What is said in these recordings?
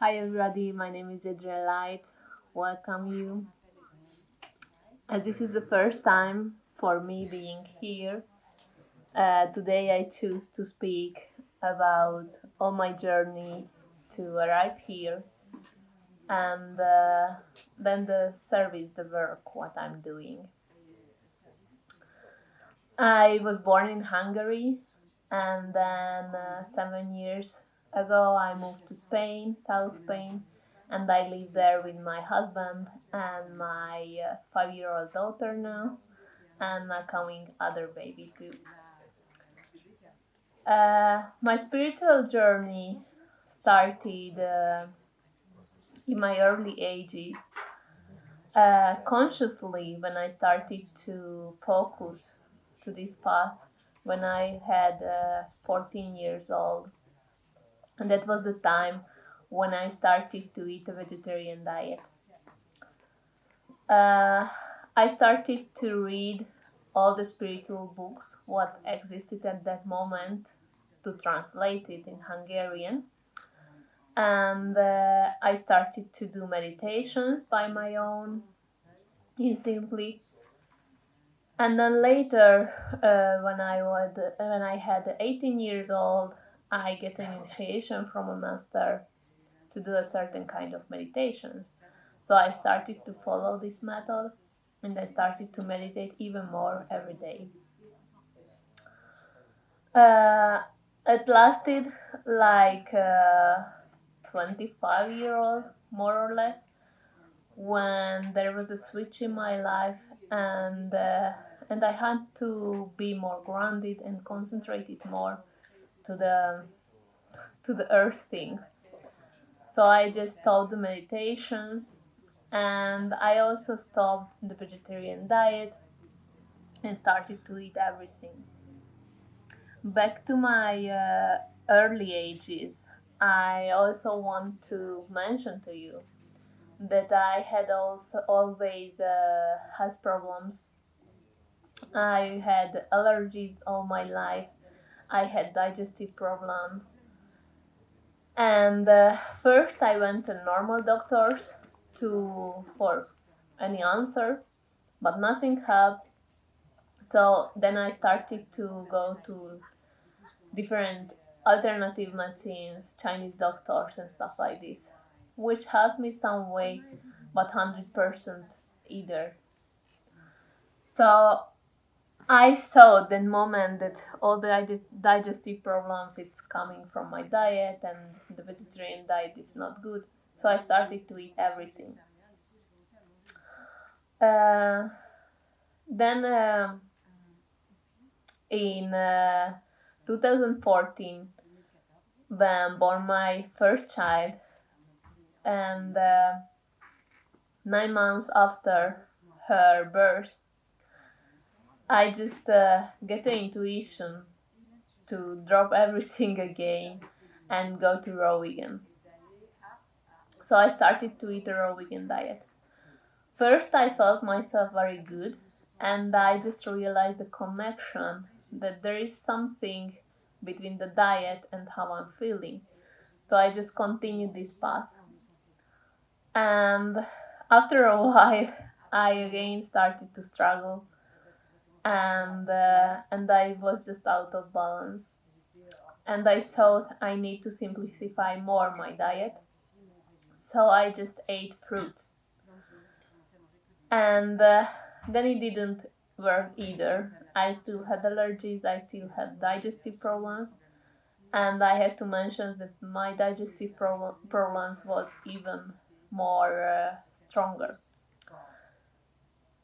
Hi everybody, my name is Adrienn. Welcome you. As this is the first time for me being here, today I choose to speak about all my journey to arrive here and then the service, the work, what I'm doing. I was born in Hungary and then 7 years ago I moved to Spain, South Spain, and I live there with my husband and my 5-year-old daughter now, and a coming other baby too. My spiritual journey started in my early ages, consciously when I started to focus to this path when I had 14 years old, and that was the time when I started to eat a vegetarian diet. Uh, I started to read all the spiritual books what existed at that moment to translate it in Hungarian, and I started to do meditations by my own instantly. And then later, when I had 18 years old, I get an initiation from a master to do a certain kind of meditations. So I started to follow this method, and I started to meditate even more every day. Uh, it lasted like 25-year-old, more or less, when there was a switch in my life, and I had to be more grounded and concentrated more to the earth thing. So I just stopped the meditations, and I also stopped the vegetarian diet and started to eat everything. Back to my early ages, I also want to mention to you that I had also always has problems. I had allergies all my life. I had digestive problems, and first I went to normal doctors to for any answer, but nothing helped. So then I started to go to different alternative medicines, Chinese doctors and stuff like this, which helped me some way, but 100% either. So I saw the moment that all the digestive problems it's coming from my diet, and the vegetarian diet is not good. So I started to eat everything. Uh, then in 2014, when born my first child, and 9 months after her birth, I just get the intuition to drop everything again and go to raw vegan. So I started to eat a raw vegan diet. First, I felt myself very good, and I just realized the connection that there is something between the diet and how I'm feeling. So I just continued this path. And after a while, I again started to struggle, and I was just out of balance. And I thought I need to simplify more my diet. So I just ate fruits. And then it didn't work either. I still had allergies, I still had digestive problems, and I had to mention that my digestive problems was even more stronger.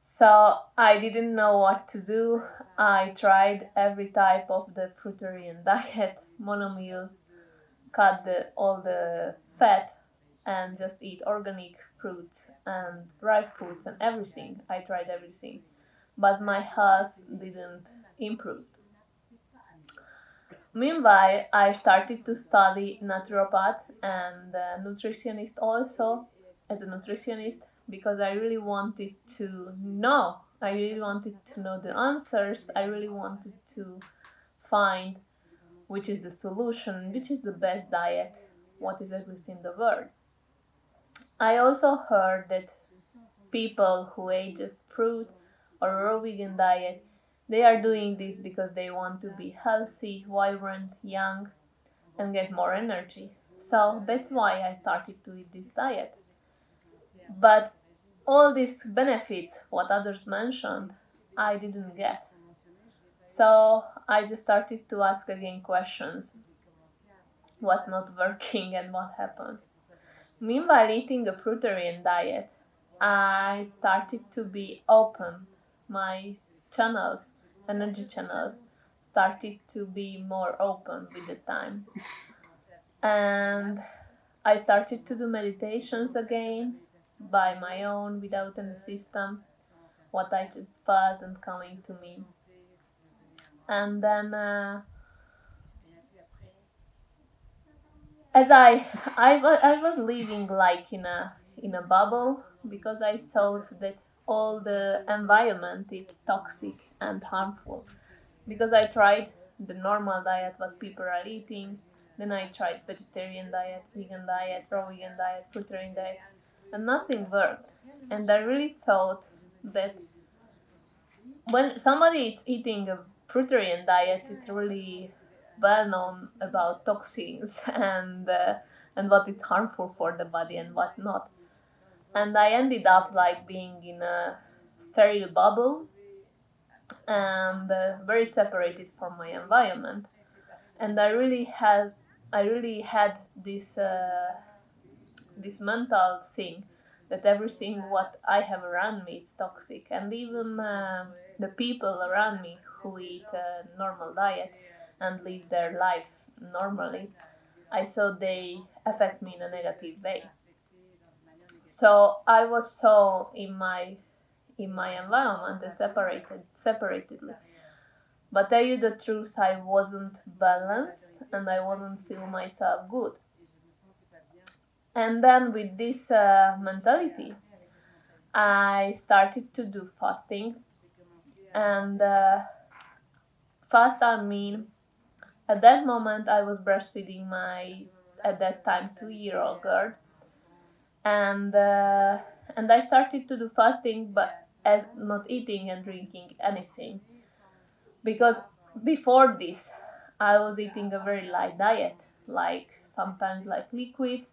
So I didn't know what to do. I tried every type of the fruitarian diet, monomeals, cut all the fat, and just eat organic fruits and dry fruits and everything. I tried everything, but my health didn't improve. Meanwhile, I started to study naturopath and nutritionist also as a nutritionist, because I really wanted to know. I really wanted to know the answers. I really wanted to find which is the solution, which is the best diet, what is existing in the world. I also heard that people who ate just fruit or raw vegan diet, they are doing this because they want to be healthy, vibrant, young, and get more energy. So that's why I started to eat this diet. But all these benefits, what others mentioned, I didn't get. So I just started to ask again questions: what's not working and what happened. Meanwhile, eating a fruitarian diet, I started to be open. My channels, energy channels, started to be more open with the time. And I started to do meditations again by my own without any system, what I just felt and coming to me. And then as I was living like in a bubble because I thought that all the environment is toxic and harmful. Because I tried the normal diet what people are eating, then I tried vegetarian diet, vegan diet, raw vegan diet, fruitarian diet, and nothing worked. And I really thought that when somebody is eating a fruitarian diet, it's really well known about toxins and what is harmful for the body and what not. And I ended up like being in a sterile bubble and very separated from my environment. And I really had this mental thing that everything what I have around me is toxic, and even the people around me who eat a normal diet and live their life normally, I saw they affect me in a negative way. So I was so in my environment and separatedly. But tell you the truth, I wasn't balanced and I wasn't feel myself good. And then with this mentality, I started to do fasting. And fast, I mean, at that moment, I was breastfeeding my, at that time, 2-year-old girl. And, uh, and I started to do fasting, but as not eating and drinking anything. Because before this, I was eating a very light diet, like sometimes like liquids,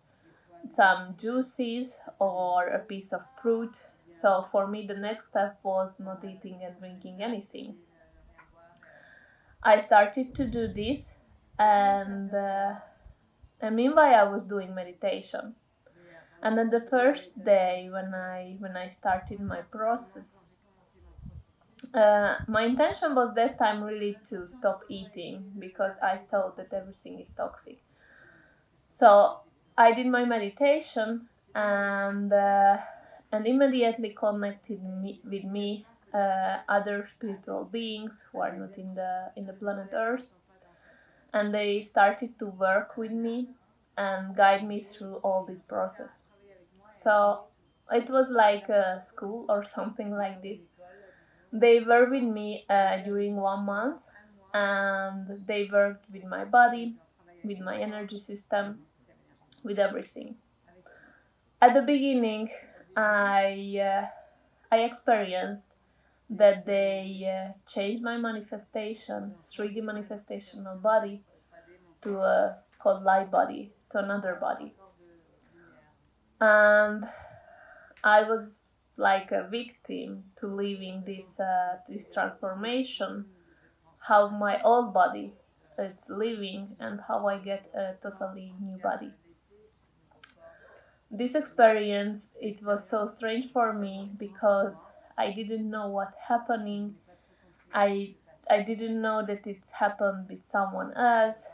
some juices, or a piece of fruit. So for me, the next step was not eating and drinking anything. I started to do this, and meanwhile I was doing meditation. And then the first day when I started my process, my intention was that time really to stop eating because I thought that everything is toxic. So I did my meditation and immediately connected with me other spiritual beings who are not in the planet Earth, and they started to work with me and guide me through all this process. So it was like a school or something like this. They were with me during 1 month, and they worked with my body, with my energy system, with everything. At the beginning, I experienced that they changed my manifestation, 3D manifestational body, to a called light body, to another body, and I was like a victim to living this transformation, how my old body is living and how I get a totally new body. This experience, it was so strange for me because I didn't know what happening. I I didn't know that it's happened with someone else.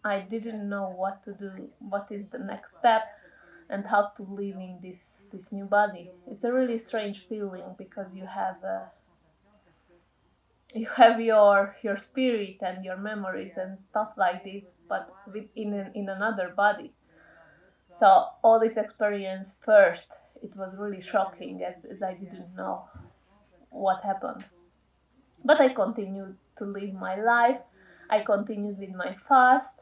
I didn't know what to do, what is the next step, and how to live in this new body. It's a really strange feeling because you have your spirit and your memories and stuff like this, but in another body. So all this experience first, it was really shocking as I didn't know what happened. But I continued to live my life. I continued with my fast.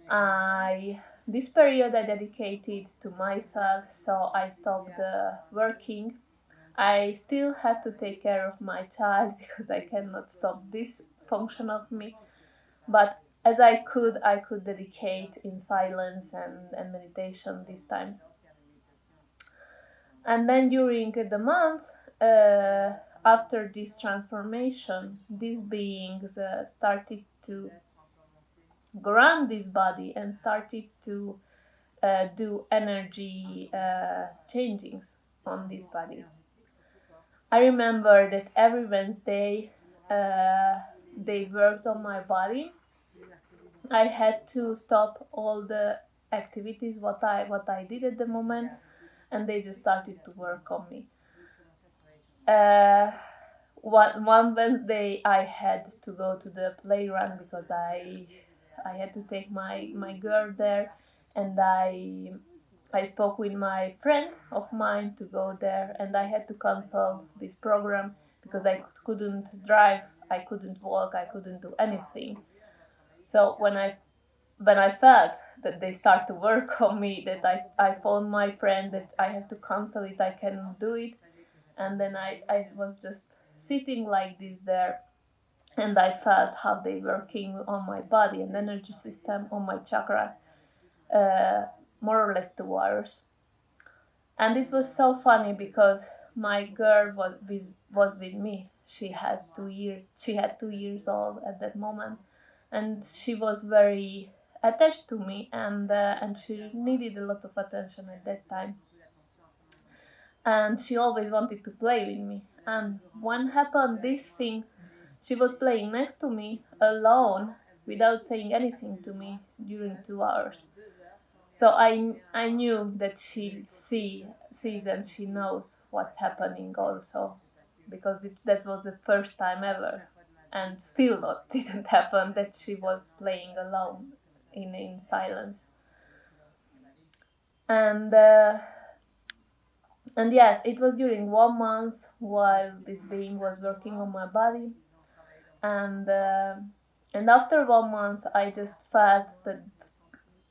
I this period I dedicated to myself, so I stopped working. I still had to take care of my child because I cannot stop this function of me. But as I could dedicate in silence and meditation these times. And then during the month, after this transformation, these beings started to ground this body and started to do energy changings on this body. I remember that every Wednesday they worked on my body. I had to stop all the activities what I did at the moment, and they just started to work on me. One Wednesday I had to go to the playground because I had to take my girl there, and I spoke with my friend of mine to go there, and I had to cancel this program because I couldn't drive, I couldn't walk, I couldn't do anything. So when I felt that they start to work on me, that I phoned my friend that I have to cancel it, I cannot do it, and then I was just sitting like this there, and I felt how they working on my body and energy system, on my chakras, more or less 2 hours. And it was so funny because my girl was with me. She had 2 years old at that moment, and she was very attached to me, and she needed a lot of attention at that time. And she always wanted to play with me. And when happened this thing, she was playing next to me alone without saying anything to me during 2 hours. So I knew that she sees and she knows what's happening also, because that was the first time ever, and still not didn't happen that she was playing alone in silence. And and yes, it was during 1 month while this being was working on my body, and after 1 month I just felt that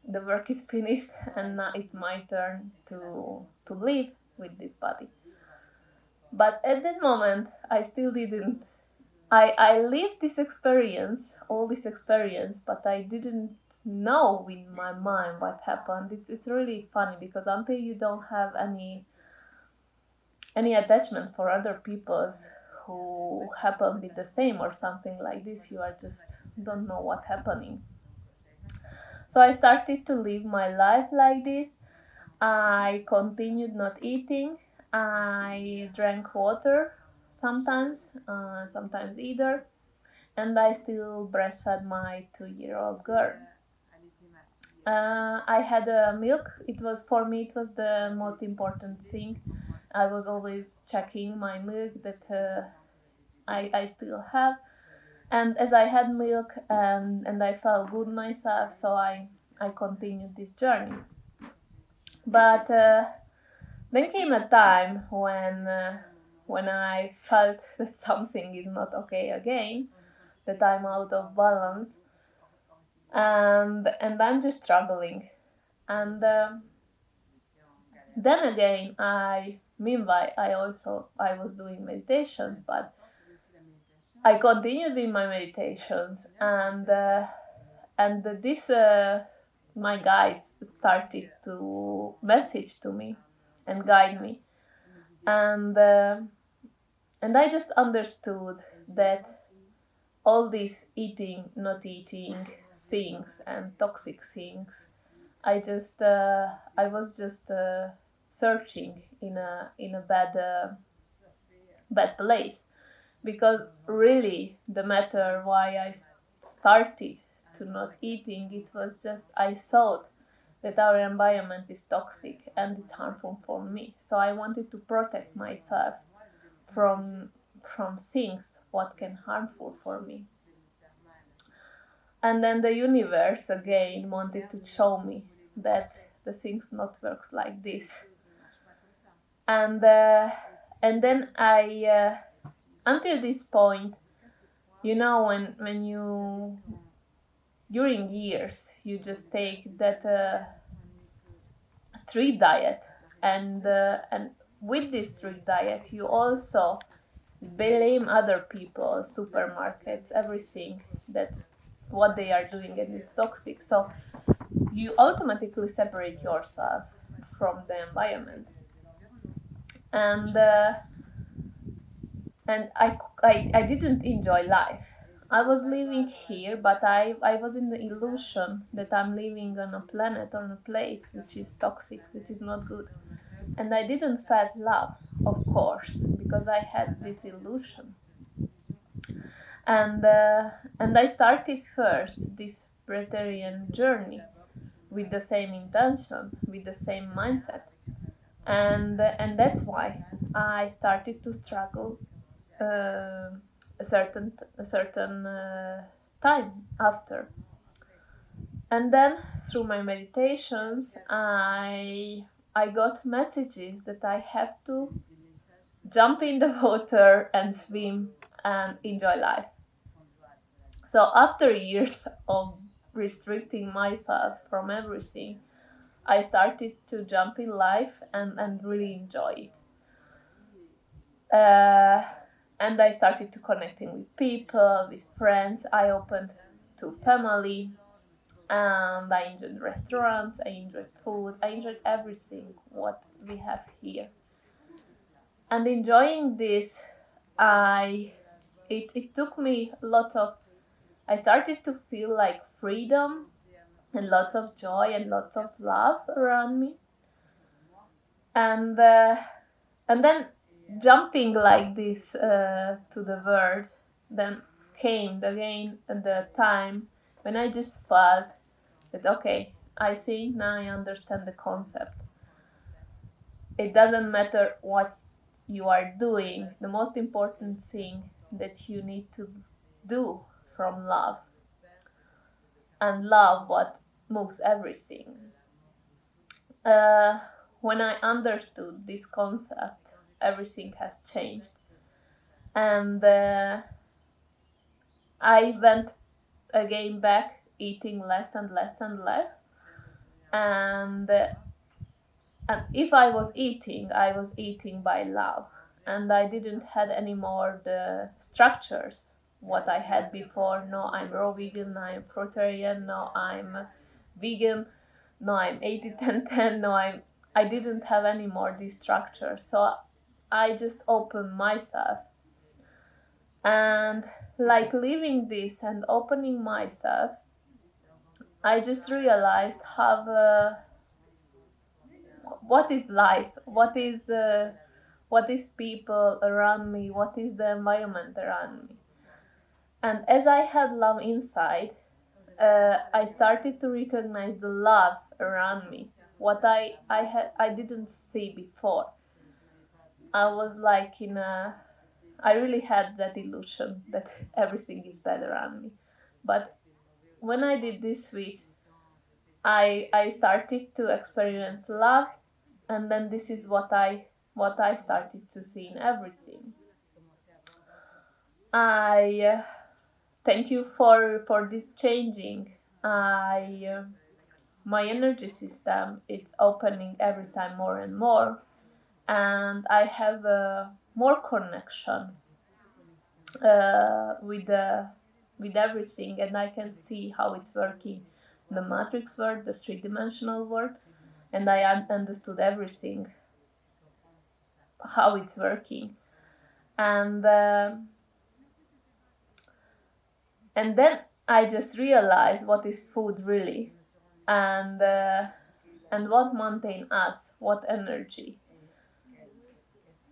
the work is finished and now it's my turn to live with this body. But at that moment I still didn't, I lived this experience, all this experience, but I didn't know in my mind what happened. It's really funny because until you don't have any attachment for other people's who happen with the same or something like this, you are just don't know what's happening. So I started to live my life like this. I continued not eating. I drank water sometimes, sometimes either, and I still breastfed my 2-year-old girl. I had milk. It was for me. It was the most important thing. I was always checking my milk that I still have, and as I had milk and I felt good myself, so I continued this journey. But then came a time when I felt that something is not okay again, that I'm out of balance, and I'm just struggling. And then again, meanwhile I was doing meditations, but I continued with my meditations, and this my guides started to message to me and guide me, and I just understood that all these eating, not eating things and toxic things, I was just searching in a bad place, because really the matter why I started to not eating, it was just I thought that our environment is toxic and it's harmful for me, so I wanted to protect myself from things what can harmful for me. And then the universe again wanted to show me that the things not works like this, and then I until this point, you know, when you during years you just take that street diet, and with this street diet you also blame other people, supermarkets, everything, that what they are doing, and it's toxic. So you automatically separate yourself from the environment, and I didn't enjoy life. I was living here, but I was in the illusion that I'm living on a planet, on a place which is toxic, which is not good. And I didn't feel love, of course, because I had this illusion. And I started first this Breatharian journey with the same intention, with the same mindset, and that's why I started to struggle a certain time after. And then through my meditations, I got messages that I have to jump in the water and swim and enjoy life. So after years of restricting myself from everything, I started to jump in life and really enjoy it. And I started to connecting with people, with friends. I opened to family, and I enjoyed restaurants. I enjoyed food. I enjoyed everything what we have here. And enjoying this, it took me a lot of. I started to feel like freedom and lots of joy and lots of love around me, and then jumping like this to the word, then came again the time when I just felt that, okay, I think now I understand the concept. It doesn't matter what you are doing, the most important thing that you need to do from love, and love what moves everything. uh, when I understood this concept, everything has changed, and I went again back eating less and less and less, and if I was eating by love, and I didn't had any more the structures what I had before. No, I'm raw vegan. No, I'm Breatharian. No, I'm vegan. No, I'm 80-10-10. No, I didn't have any more this structure. So I just opened myself, and like living this and opening myself, I just realized how what is life, what is people around me, what is the environment around me. And as I had love inside, I started to recognize the love around me, what I didn't see before. I was like I really had that illusion that everything is bad around me. But when I did this switch, I started to experience love, and then this is what I started to see in everything. I thank you for this changing. I My energy system, it's opening every time more and more, and I have more connection with everything, and I can see how it's working, the matrix world, the three-dimensional world, and I understood everything, how it's working, and then I just realized what is food really, and what maintain us, what energy.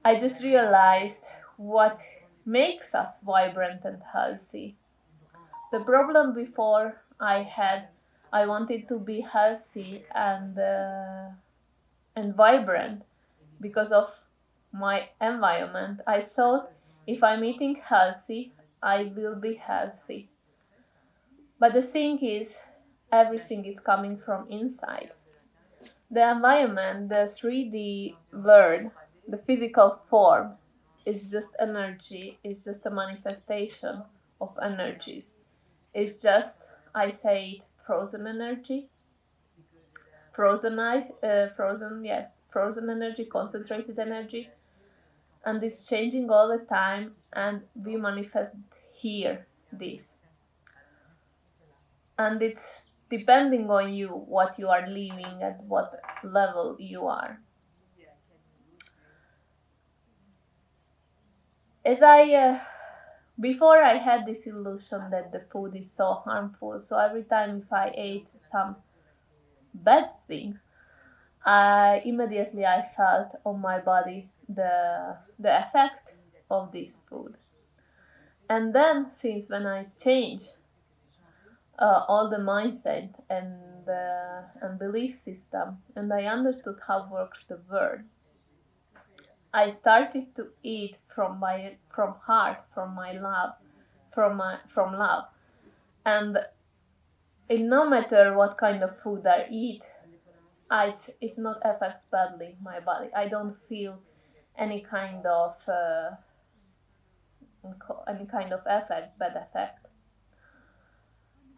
I just realized what makes us vibrant and healthy. The problem before I wanted to be healthy and vibrant because of my environment. I thought if I'm eating healthy, I will be healthy. But the thing is, everything is coming from inside. The environment, the 3D world, the physical form is just energy, it's just a manifestation of energies. It's just, I say it, frozen energy. frozen energy, concentrated energy, and it's changing all the time, and we manifest here this, and it's depending on you what you are living at what level you are. As I before I had this illusion that the food is so harmful, so every time if I ate some bad things, I felt on my body the effect of this food. And then since when I changed all the mindset and belief system, and I understood how works the world, I started to eat from heart, from my love, from love, and no matter what kind of food I eat, it's not affects badly my body. I don't feel any kind of effect, bad effect,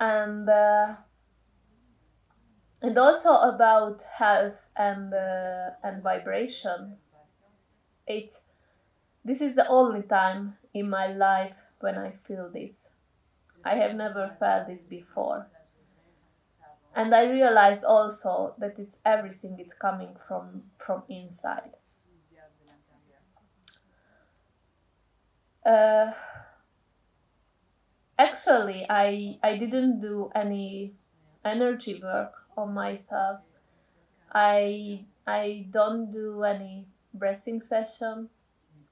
and also about health and vibration. It's This is the only time in my life when I feel this. I have never felt it before. And I realized also that it's everything is coming from inside. Uh, Actually, I didn't do any energy work on myself. I don't do any breathing session.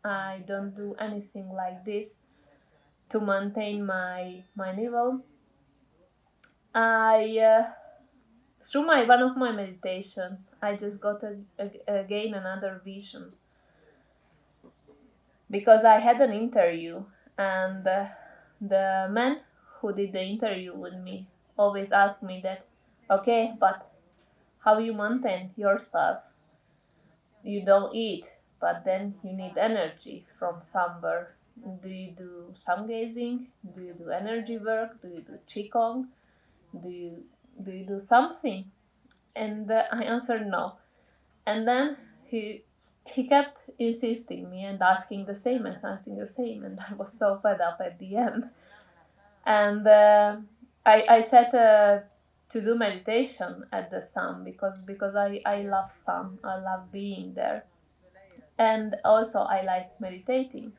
I don't do anything like this to maintain my level. I Through my one of my meditation, I just got again another vision, because I had an interview, and the man who did the interview with me always asked me that, okay, but how you maintain yourself? You don't eat, but then you need energy from somewhere. Do you do sun gazing? Do you do energy work? Do you do qigong? Do you do something? And I answered no. And then he kept insisting me and asking the same and asking the same, and I was so fed up at the end. And I said to do meditation at the sun, because I love sun. I love being there, and also I like meditating.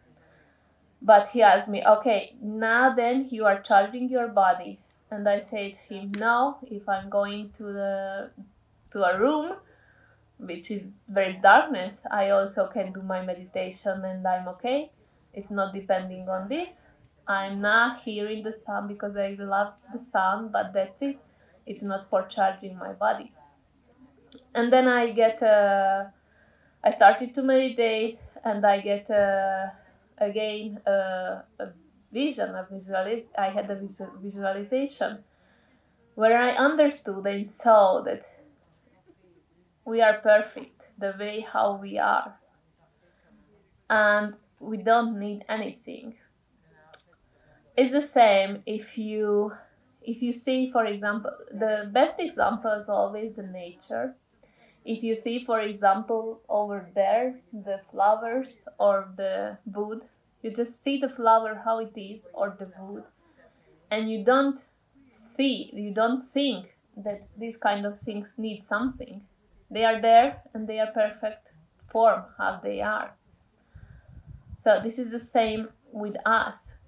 But he asked me, okay, now then you are charging your body. And I said to him, no, if I'm going to a room which is very darkness, I also can do my meditation and I'm okay. It's not depending on this. I'm not here in the sun because I love the sun, but that's it. It's not for charging my body. And then I started to meditate, and I get again a vision, I had a visualization where I understood and saw that we are perfect the way how we are, and we don't need anything. It's the same if you see, for example, the best example is always the nature. If you see, for example, over there the flowers or the wood, you just see the flower how it is, or the wood, and you don't think that these kind of things need something. They are there and they are perfect form how they are. So this is the same with us.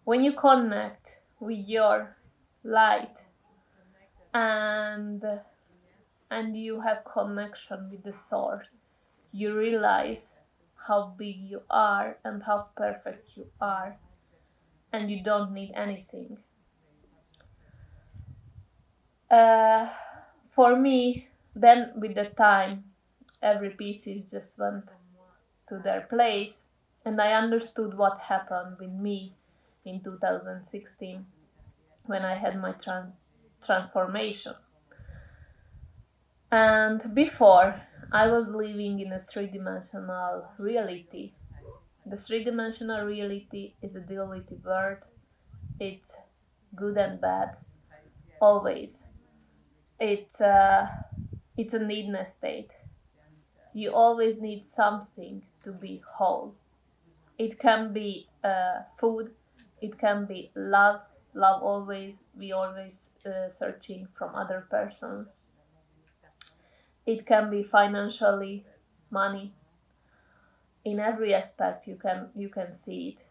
When you connect with your light, and you have connection with the source, you realize how big you are and how perfect you are, and you don't need anything. For me, then with the time, every pieces just went to their place, and I understood what happened with me in 2016 when I had my transformation. And before, I was living in a three-dimensional reality. The three-dimensional reality is a duality word. It's good and bad. always. It's a needness state. You always need something to be whole. It can be food, it can be love. Love always, we always searching from other persons. It can be financially, money. In every aspect you can see it.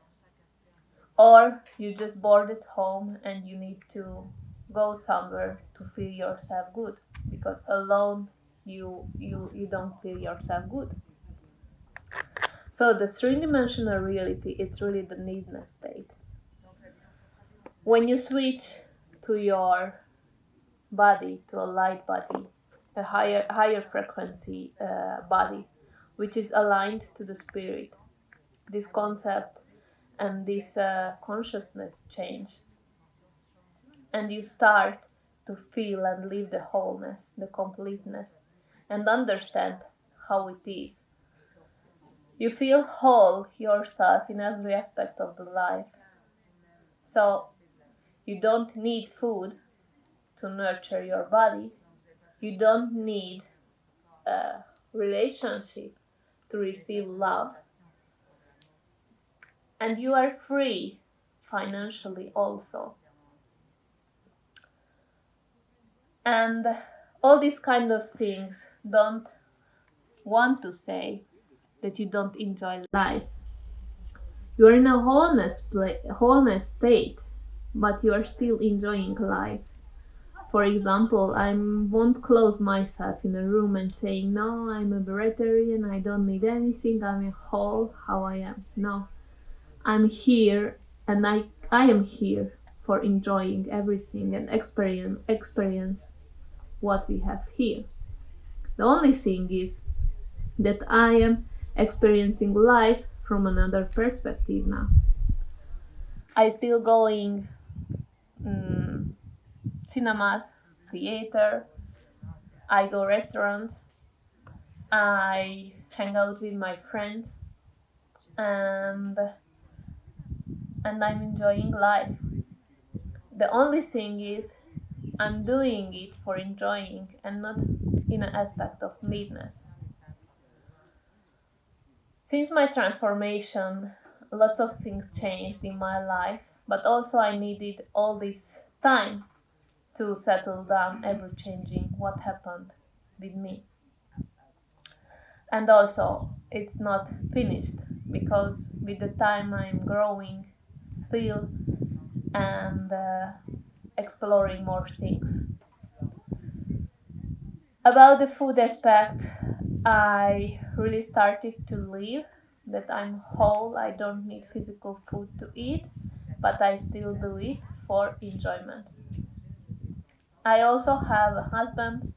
Or you just bored at home and you need to go somewhere to feel yourself good, because alone you don't feel yourself good. So the three-dimensional reality, it's really the needness state. When you switch to your body, to a light body, a higher frequency body, which is aligned to the spirit, this concept and this consciousness change, and you start to feel and live the wholeness, the completeness, and understand how it is. You feel whole yourself in every aspect of the life. So you don't need food to nurture your body. You don't need a relationship to receive love. And you are free financially also. And all these kind of things don't want to say that you don't enjoy life. You are in a wholeness state, but you are still enjoying life. For example, I won't close myself in a room and saying, no, I'm a Breatharian, I don't need anything, I'm a whole how I am. No, I'm here, and I am here for enjoying everything and experience what we have here. The only thing is that I am experiencing life from another perspective now. I still going cinemas, theater, I go restaurants, I hang out with my friends, and I'm enjoying life. The only thing is I'm doing it for enjoying and not in an aspect of needness. Since my transformation, lots of things changed in my life, but also I needed all this time to settle down, ever changing what happened with me. And also, it's not finished, because with the time I'm growing still and exploring more things. About the food aspect, I really started to live that I'm whole, I don't need physical food to eat, but I still do it for enjoyment. I also have a husband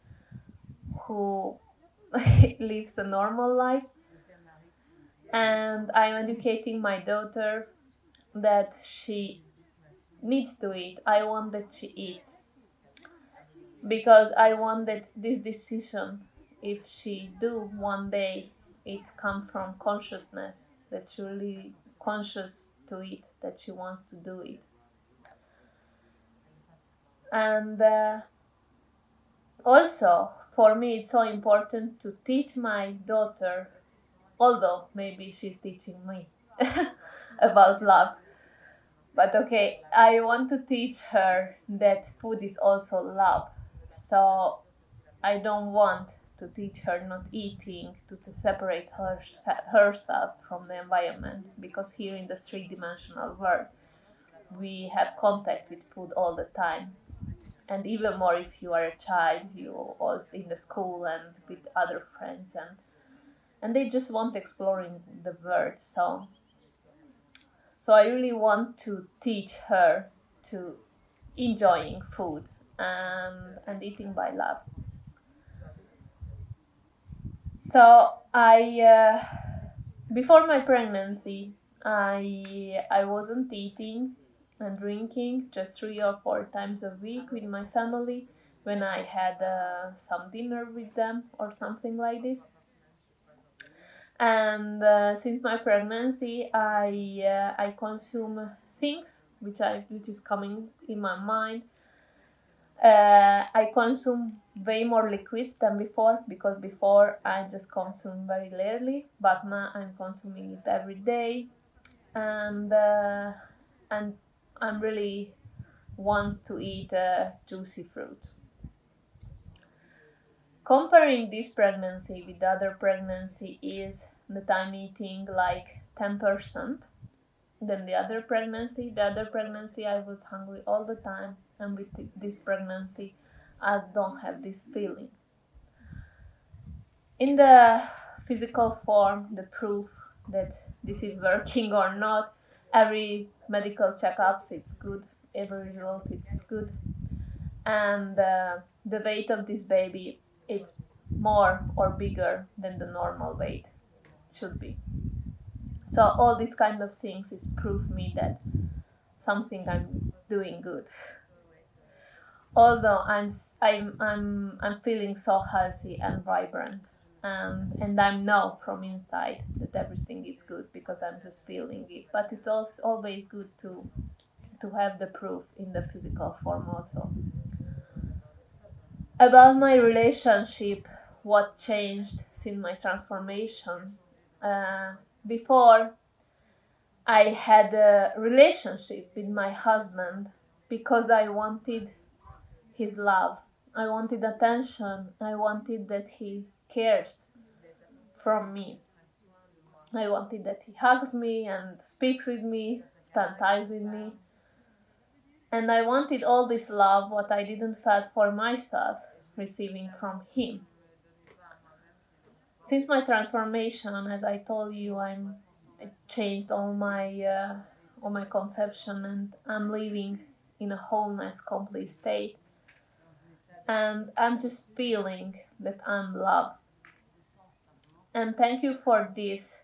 who lives a normal life, and I'm educating my daughter that she needs to eat. I want that she eats, because I want that this decision, if she do one day, it come from consciousness, that she really conscious to it, that she wants to do it. And also for me it's so important to teach my daughter, although maybe she's teaching me about love, but okay, I want to teach her that food is also love. So I don't want to teach her not eating, to separate herself from the environment, because here in the three-dimensional world we have contact with food all the time. And even more if you are a child, you also in the school and with other friends, and they just want exploring the world. So I really want to teach her to enjoying food and eating by love. So before my pregnancy, I wasn't eating and drinking just 3 or 4 times a week with my family when I had some dinner with them or something like this. And since my pregnancy, I consume things which is coming in my mind, I consume way more liquids than before, because before I just consume very rarely, but now I'm consuming it every day, and and I'm really wants to eat juicy fruits. Comparing this pregnancy with the other pregnancy is that I'm eating like 10% than the other pregnancy. The other pregnancy I was hungry all the time, and with this pregnancy I don't have this feeling. In the physical form, the proof that this is working or not, every medical checkups it's good, every result it's good, and the weight of this baby it's more or bigger than the normal weight should be. So all these kind of things is proof me that something I'm doing good. Although I'm feeling so healthy and vibrant, and I know from inside that everything is good because I'm just feeling it. But it's also always good to have the proof in the physical form also. About my relationship, what changed since my transformation? Before, I had a relationship with my husband because I wanted his love. I wanted attention. I wanted that he cares from me. I wanted that he hugs me and speaks with me, spends time with me. And I wanted all this love, what I didn't feel for myself, receiving from him. Since my transformation, as I told you, I changed all my conception, and I'm living in a wholeness, complete state. And I'm just feeling that I'm loved. And thank you for this.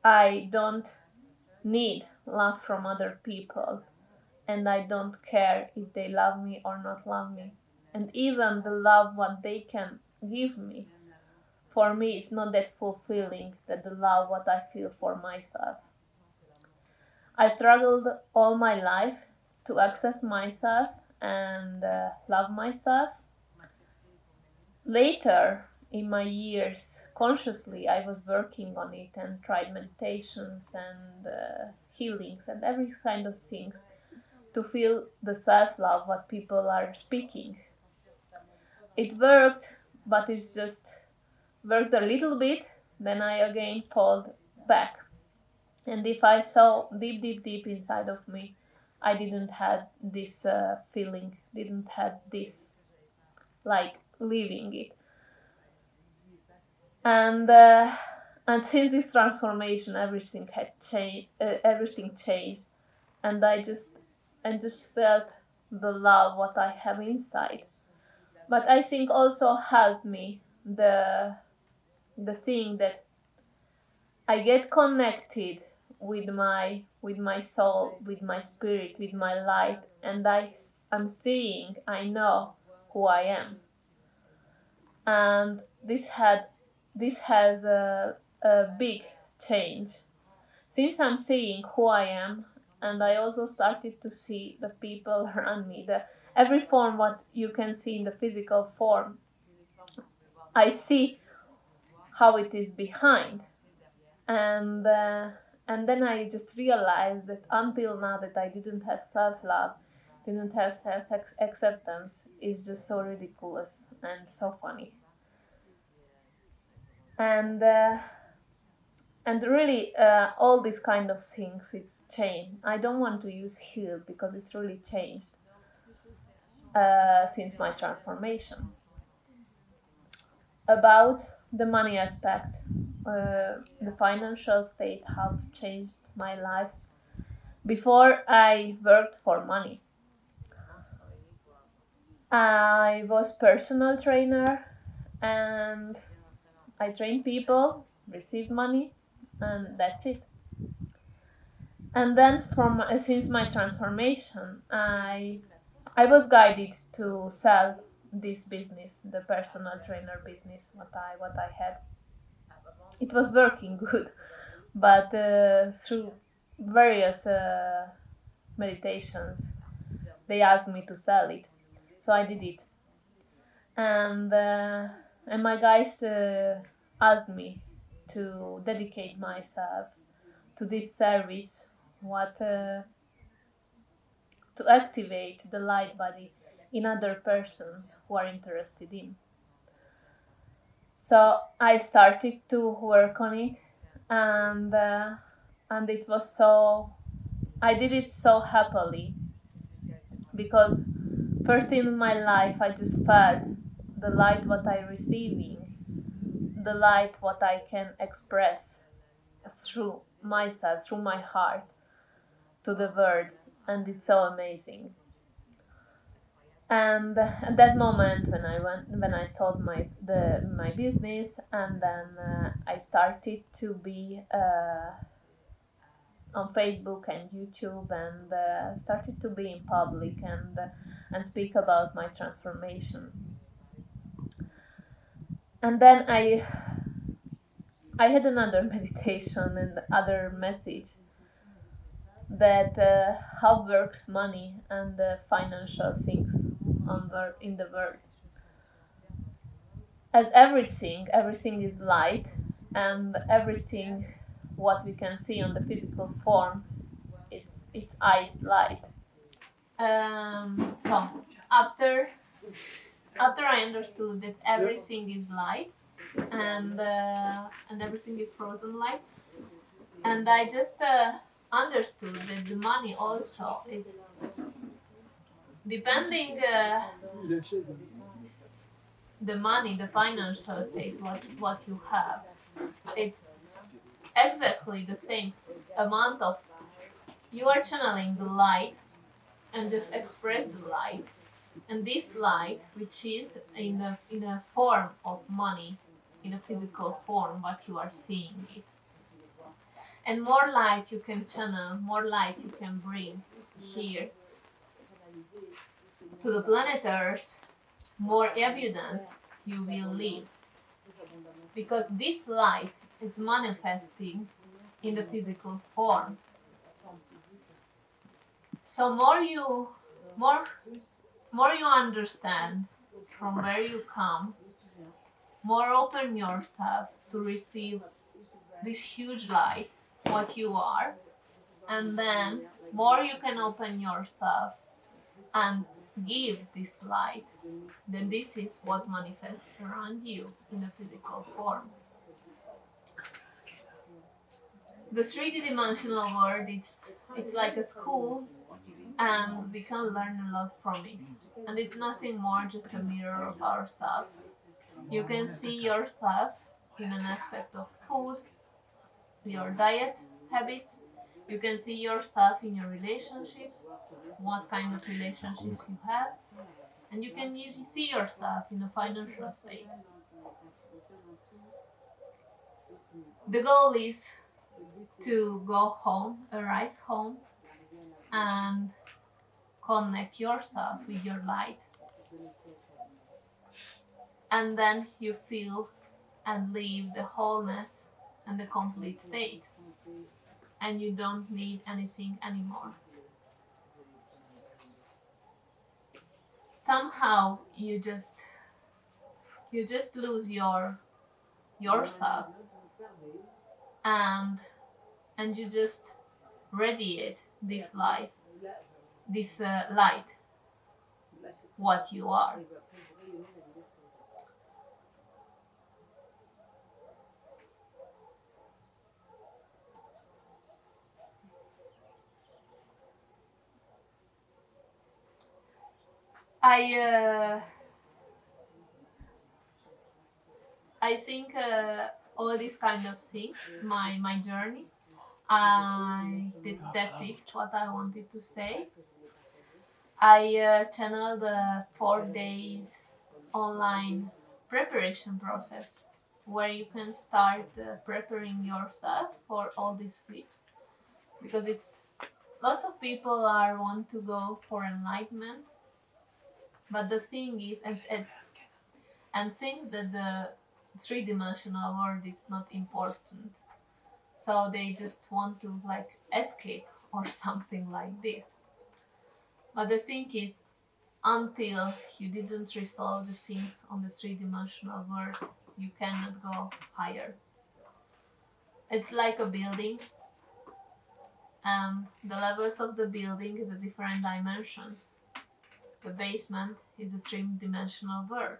I don't need love from other people, and I don't care if they love me or not love me. And even the love what they can give me, for me it's not that fulfilling that the love what I feel for myself. I struggled all my life to accept myself and love myself. Later in my years, consciously, I was working on it and tried meditations and healings and every kind of things to feel the self-love what people are speaking. It worked, but it's just worked a little bit, then I again pulled back. And if I saw deep inside of me, I didn't have this feeling, didn't have this like living it. And since this transformation, everything had changed. Everything changed, and I just felt the love what I have inside. But I think also helped me the thing that I get connected with my soul, with my spirit, with my light, and I'm seeing, I know who I am, and this has a big change since I'm seeing who I am, and I also started to see the people around me, the every form what you can see in the physical form. I see how it is behind, and then I just realized that until now that I didn't have self-love, didn't have self-acceptance, is just so ridiculous and so funny. And really all these kind of things it's changed. I don't want to use heal because it's really changed since my transformation. About the money aspect, the financial state have changed my life. Before I worked for money, I was personal trainer, and I trained people, received money, and that's it. And then since my transformation, I was guided to sell this business, the personal trainer business, what I had. It was working good, but through various meditations, they asked me to sell it. So I did it, and my guys asked me to dedicate myself to this service, what to activate the light body in other persons who are interested in. So I started to work on it, and it was so, I did it so happily, because first in my life I just felt the light what I receiving, the light what I can express through myself, through my heart to the world, and it's so amazing. And at that moment when I sold my business, and then I started to be on Facebook and YouTube, and started to be in public, and speak about my transformation. And then I had another meditation and other message, that how works money and financial things in the world. As everything is light, and everything what we can see on the physical form, it's eyes light. So after I understood that everything is light, and everything is frozen light, and I just understood that the money also, it's depending the money, the financial state, what you have, it's exactly the same amount of, you are channeling the light and just express the light, and this light, which is in a form of money, in a physical form, what you are seeing it, and more light you can channel, more light you can bring here to the planet Earth, more evidence you will live, because this light is manifesting in the physical form. So more you understand from where you come, more open yourself to receive this huge light, what you are, and then more you can open yourself and give this light, then this is what manifests around you in a physical form. The 3D dimensional world, it's like a school, and we can learn a lot from it. And it's nothing more just a mirror of ourselves. You can see yourself in an aspect of food, your diet habits. You can see yourself in your relationships, what kind of relationships you have, and you can see yourself in a financial state. The goal is to go home, arrive home, and connect yourself with your light. And then you feel and live the wholeness and the complete state. And you don't need anything anymore. Somehow you just lose yourself, and you just radiate this light, what you are. I think all this kind of thing, my journey, that's it, what I wanted to say. I channeled the 4 days online preparation process, where you can start preparing yourself for all this week, because it's lots of people want to go for enlightenment, but the thing is, and think that the 3-dimensional world is not important, so they just want to escape or something like this. But the thing is, until you didn't resolve the things on the three-dimensional world, you cannot go higher. It's like a building, and the levels of the building is a different dimensions. The basement is a three-dimensional world,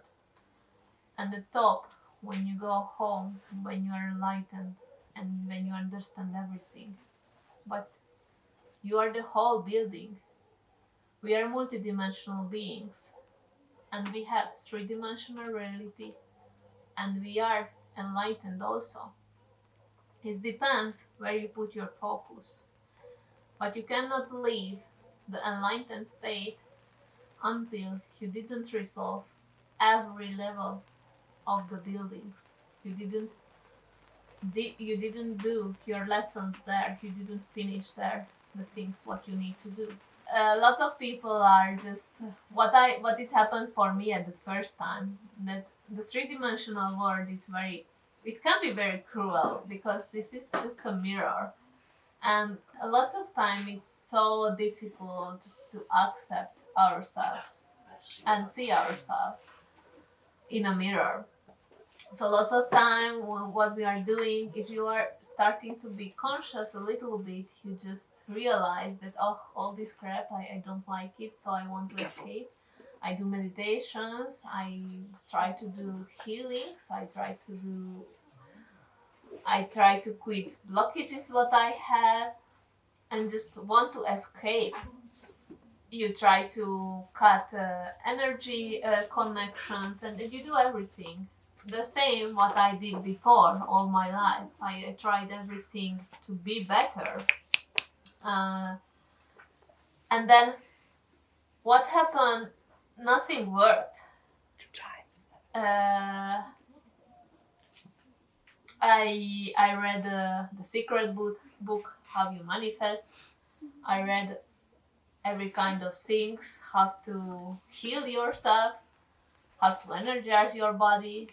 and the top, when you go home, when you are enlightened and when you understand everything. But you are the whole building. We are multidimensional beings, and we have three-dimensional reality, and we are enlightened also. It depends where you put your focus, but you cannot leave the enlightened state until you didn't resolve every level of the buildings. You didn't do your lessons there. You didn't finish there the things what you need to do. Lots of people are just what it happened for me at the first time, that the three-dimensional world is it can be very cruel, because this is just a mirror, and a lot of time it's so difficult to accept ourselves and see ourselves in a mirror. So lots of time what we are doing, if you are starting to be conscious a little bit, you just realize that, oh, all this crap, I don't like it, so I want to escape. I do meditations, I try to do healings, I try to quit blockages what I have, and just want to escape. You try to cut energy connections, and you do everything the same what I did before all my life. I tried everything to be better, and then what happened? Nothing worked. I read the secret book How You Manifest. I read every kind of things, how to heal yourself, how to energize your body,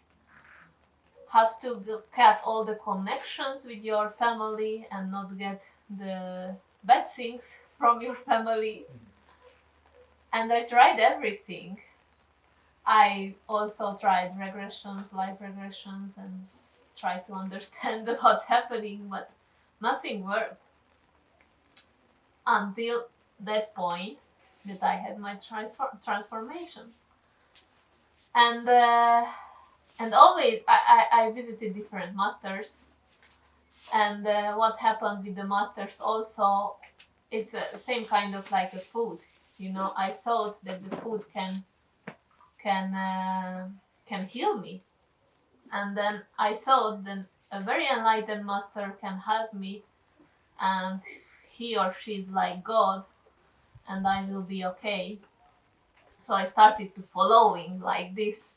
how to cut all the connections with your family and not get the bad things from your family. And I tried everything. I also tried regressions, life regressions, and tried to understand what's happening, but nothing worked. Until that point that I had my transformation. And always I visited different masters, and what happened with the masters also, it's the same kind of like a food. I thought that the food can heal me, and then I thought that a very enlightened master can help me, and he or she is like God, and I will be okay. So I started to following like this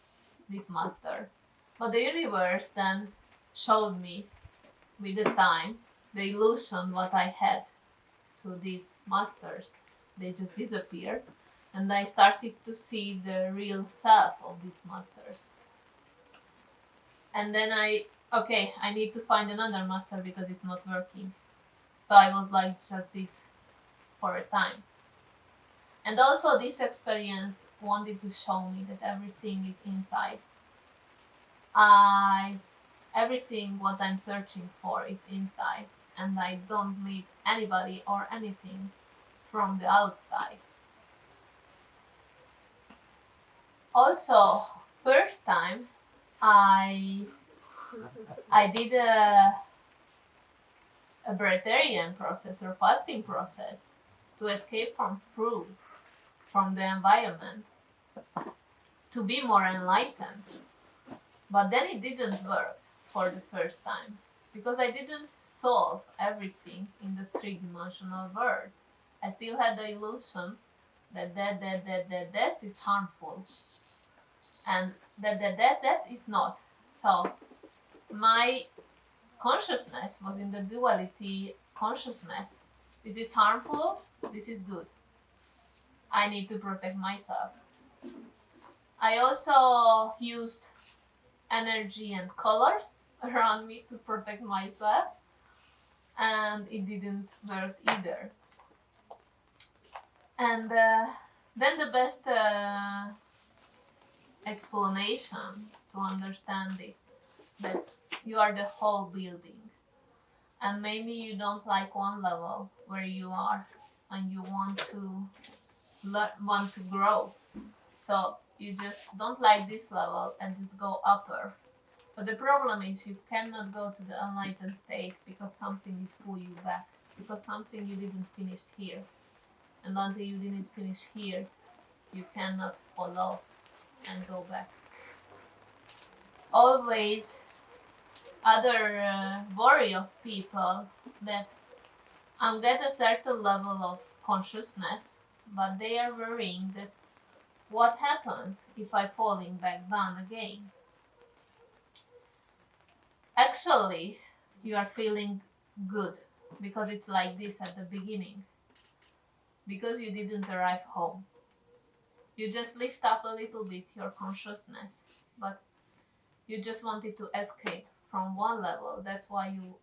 master. But the universe then showed me with the time the illusion what I had to these masters. They just disappeared, and I started to see the real self of these masters. And then I need to find another master because it's not working. So I was like just this for a time. And also this experience wanted to show me that everything is inside. Everything what I'm searching for, it's inside, and I don't need anybody or anything from the outside. Also, first time I did a Breatharian process or fasting process to escape from food, from the environment, to be more enlightened. But then it didn't work for the first time, because I didn't solve everything in the three-dimensional world. I still had the illusion that is harmful, and that is not. So my consciousness was in the duality consciousness. This is harmful, this is good. I need to protect myself. I also used energy and colors around me to protect myself, and it didn't work either. And Then the best explanation to understand it, that you are the whole building, and maybe you don't like one level where you are, and you want to want to grow, so you just don't like this level and just go upper. But the problem is you cannot go to the enlightened state because something is pulling you back, because something you didn't finish here, and until you didn't finish here, you cannot follow and go back. Always other worry of people that I'm get a certain level of consciousness, but they are worrying that what happens if I falling back down again. Actually, you are feeling good because it's like this at the beginning, because you didn't arrive home. You just lift up a little bit your consciousness, but you just wanted to escape from one level. That's why you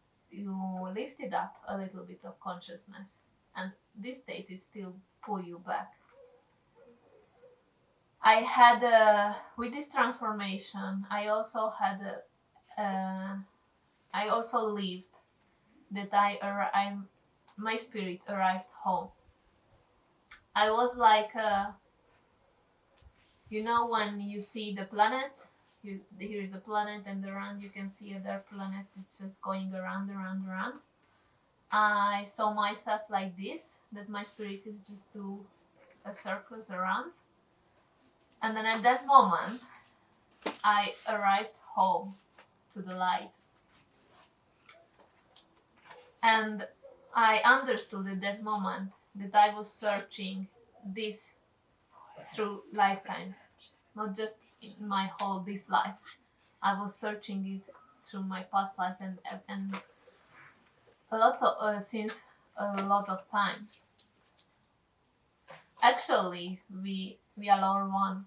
lifted up a little bit of consciousness, and this state is still pull you back. I had with this transformation, I also had I also lived that my spirit arrived home. I was like you know, when you see the planets, here is a planet, and around you can see other planets. It's just going around. I saw myself like this, that my spirit is just do a circles around. And then at that moment, I arrived home to the light. And I understood at that moment that I was searching this through lifetimes, not just in my whole this life. I was searching it through my past life and a lot of since a lot of time. Actually, we are all one,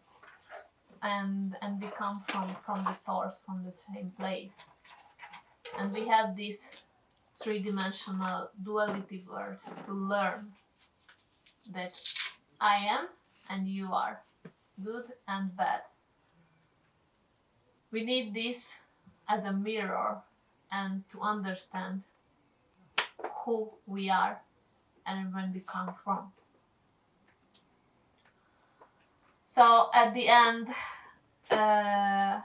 and we come from the source, from the same place, and we have this three-dimensional duality world to learn that I am and you are, good and bad. We need this as a mirror and to understand who we are and where we come from. So at the end, I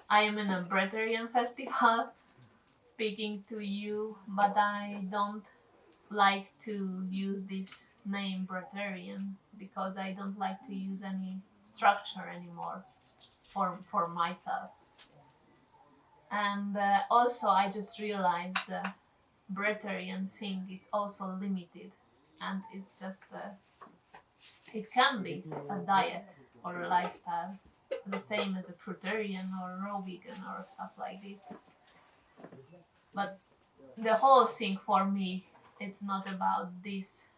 am in a Breatharian festival speaking to you, but I don't like to use this name Breatharian because I don't like to use any structure anymore for myself. And also I just realized the Breatharian thing is also limited, and it's just it can be a diet or a lifestyle, the same as a fruitarian or a raw vegan or stuff like this. But the whole thing for me, it's not about this.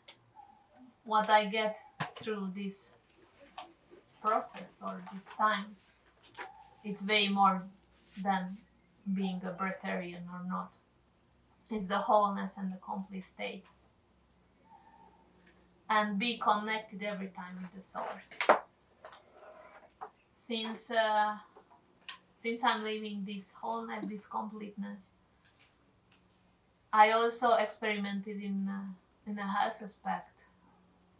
What I get through this process or this time, it's way more than being a Breatharian or not. It's the wholeness and the complete state. And be connected every time with the source. Since I'm living this wholeness, this completeness, I also experimented in a health aspect.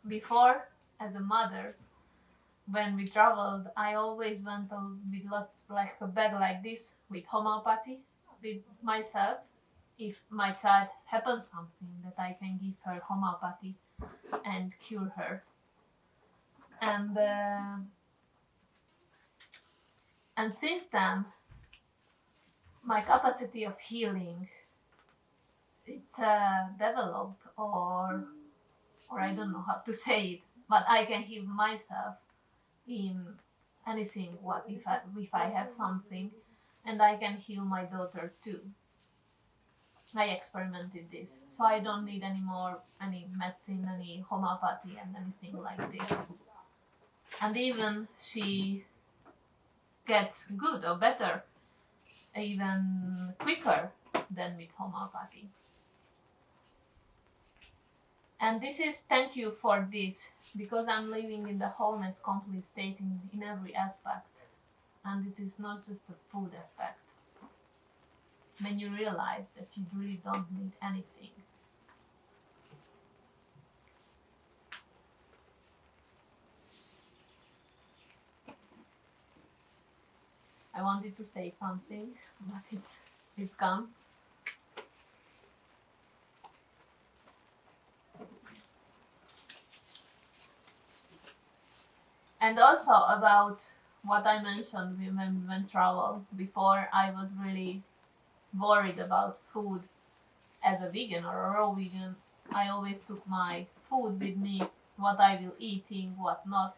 Before, as a mother, when we traveled, I always went with lots, like a bag like this, with homeopathy, with myself. If my child happens something, that I can give her homeopathy and cure her. And since then, my capacity of healing, it's developed, or I don't know how to say it, but I can heal myself in anything. What if I have something, and I can heal my daughter too. I experimented this, so I don't need anymore any medicine, any homeopathy, and anything like this. And even she gets good or better, even quicker than with homeopathy. And this is, thank you for this, because I'm living in the wholeness complete state in every aspect. And it is not just the food aspect. When you realize that you really don't need anything. I wanted to say something, but it's gone. And also about what I mentioned when we went travel. Before, I was really worried about food as a vegan or a raw vegan. I always took my food with me, what I will eating, what not.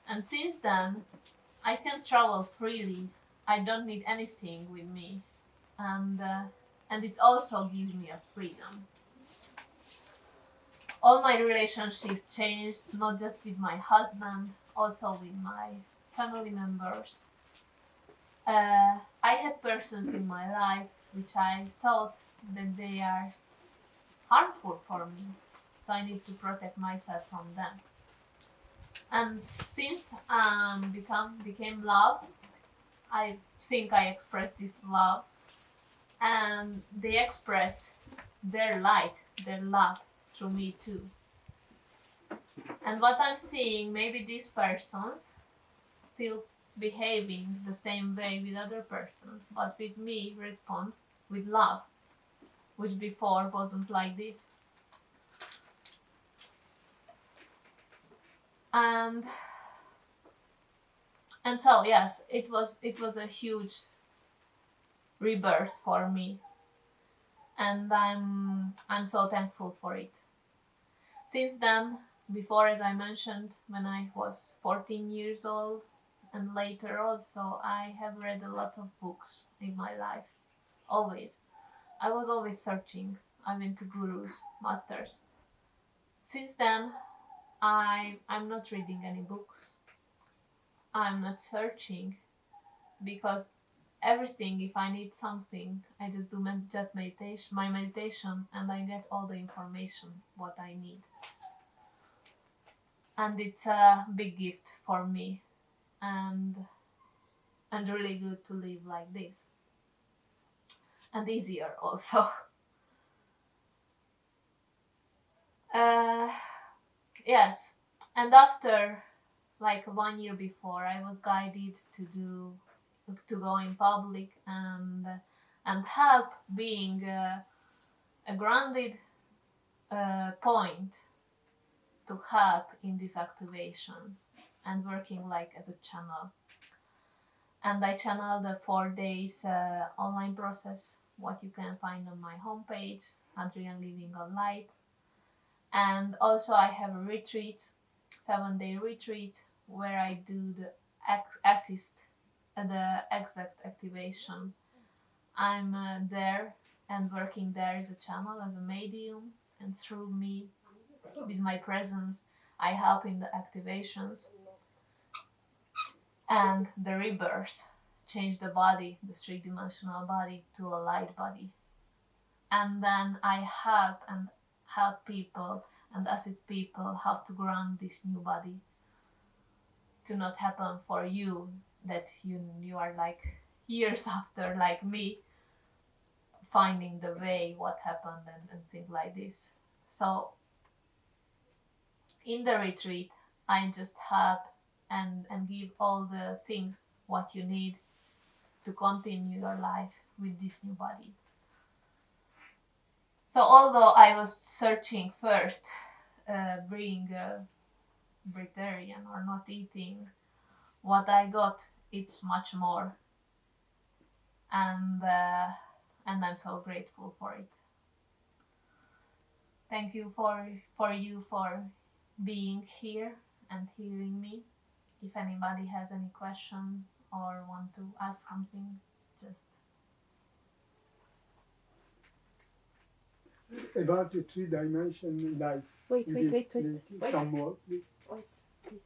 And since then, I can travel freely. I don't need anything with me, and it also gives me a freedom. All my relationships changed, not just with my husband, also with my family members. I had persons in my life which I thought that they are harmful for me, so I need to protect myself from them. And since became love, I think I express this love, and they express their light, their love through me too. And what I'm seeing, maybe these persons still behaving the same way with other persons, but with me respond with love, which before wasn't like this. And so yes, it was a huge rebirth for me, and I'm so thankful for it. Since then, before, as I mentioned, when I was 14 years old, and later also, I have read a lot of books in my life. Always. I was always searching. I went to gurus, masters. Since then, I'm not reading any books. I'm not searching, because everything, if I need something, I just do my meditation, and I get all the information what I need. And it's a big gift for me, and really good to live like this, and easier also. Yes, and after like 1 year before, I was guided to go in public and help being a grounded point to help in these activations and working like as a channel. And I channeled the 4 days online process, what you can find on my homepage, Adrienn Living on Light. And also I have a retreat, 7-day retreat, where I do the assist the exact activation. I'm there and working there as a channel, as a medium, and through me, with my presence, I help in the activations and the rebirth, change the body, the 3-dimensional body, to a light body. And then I help people and assist people how to ground this new body, to not happen for you that you are like years after, like me, finding the way what happened and things like this. So in the retreat, I just help and give all the things what you need to continue your life with this new body. So although I was searching first, being Breatharian or not eating, what I got, it's much more, and I'm so grateful for it. Thank you for you for being here and hearing me. If anybody has any questions or want to ask something, just about the 3-dimension life. Wait. Some more, please. Wait, please.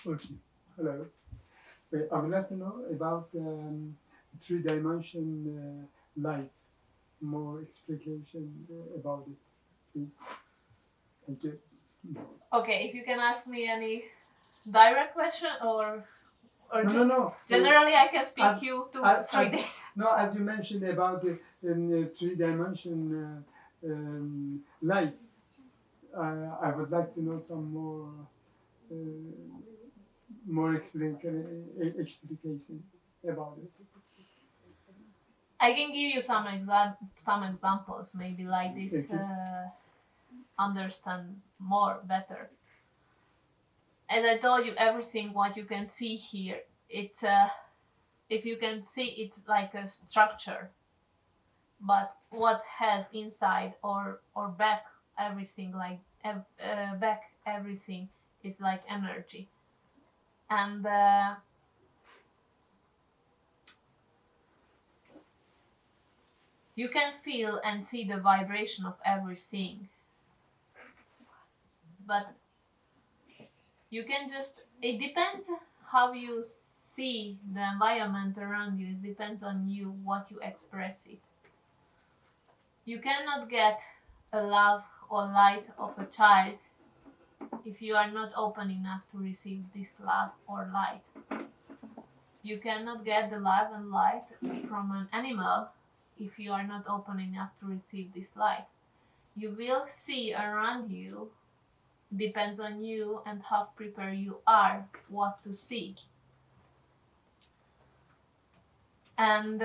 Okay. Hello. I would like to know about 3-dimension life, more explication about it, please. Thank you. Okay, if you can ask me any direct question or just No. generally, I can speak As- you to as- 3 as- days. No, as you mentioned about the three-dimension life, I would like to know some more explication about it. I can give you some examples, maybe like this, understand more better. As I told you, everything what you can see here, it's if you can see, it's like a structure, but what has inside or back everything, like back everything is like energy. And you can feel and see the vibration of everything, but you can just, it depends how you see the environment around you. It depends on you what you express it. You cannot get a love or light of a child if you are not open enough to receive this love or light. You cannot get the love and light from an animal if you are not open enough to receive this light. You will see around you, depends on you and how prepared you are what to see. And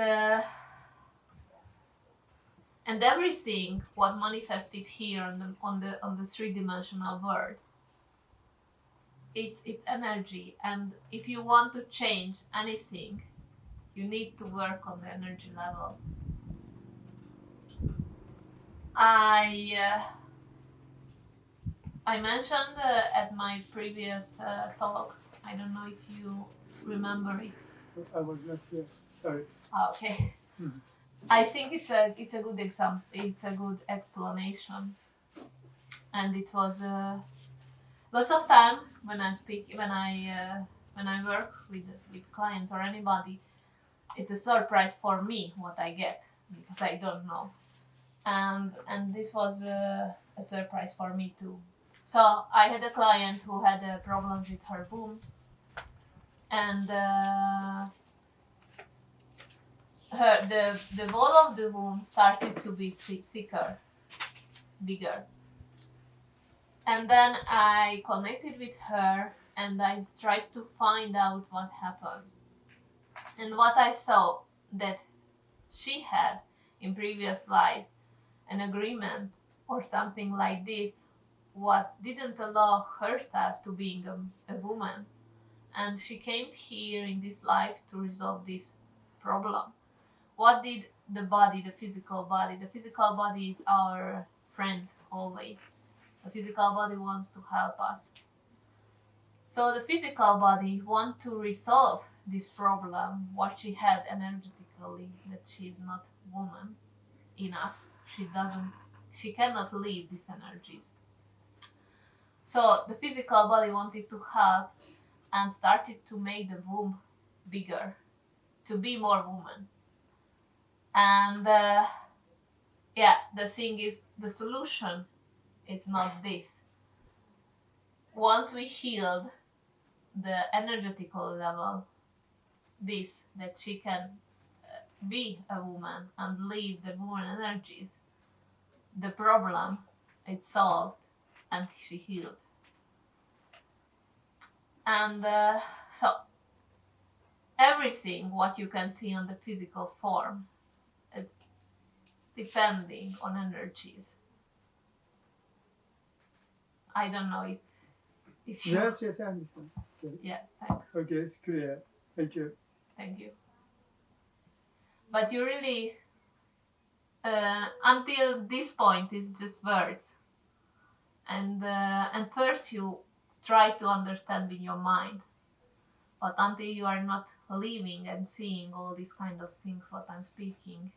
everything what manifested here on the three-dimensional world, it's energy. And if you want to change anything, you need to work on the energy level. I mentioned at my previous talk, I don't know if you remember it. I was not here. Sorry. Okay. Mhm. I think it's a good example. It's a good explanation, and it was lots of time when I speak, when I work with clients or anybody. It's a surprise for me what I get because I don't know, and this was a surprise for me too. So I had a client who had a problem with her womb, and the wall of the womb started to be thicker, bigger. And then I connected with her and I tried to find out what happened. And what I saw, that she had in previous lives an agreement or something like this, what didn't allow herself to being a woman. And she came here in this life to resolve this problem. What did the body, the physical body? The physical body is our friend always. The physical body wants to help us. So the physical body wants to resolve this problem, what she had energetically, that she is not woman enough. She cannot leave these energies. So the physical body wanted to help and started to make the womb bigger, to be more woman. And the thing is, the solution is not this. Once we healed the energetical level, this, that she can be a woman and leave the woman energies, the problem is solved and she healed. And so everything what you can see on the physical form, it's depending on energies. I don't know if you... Yes, I understand. Okay. Yeah, thanks. Okay, it's clear. Thank you. Thank you. But you really, until this point, it's just words. And first you try to understand in your mind. But until you are not living and seeing all these kind of things what I'm speaking,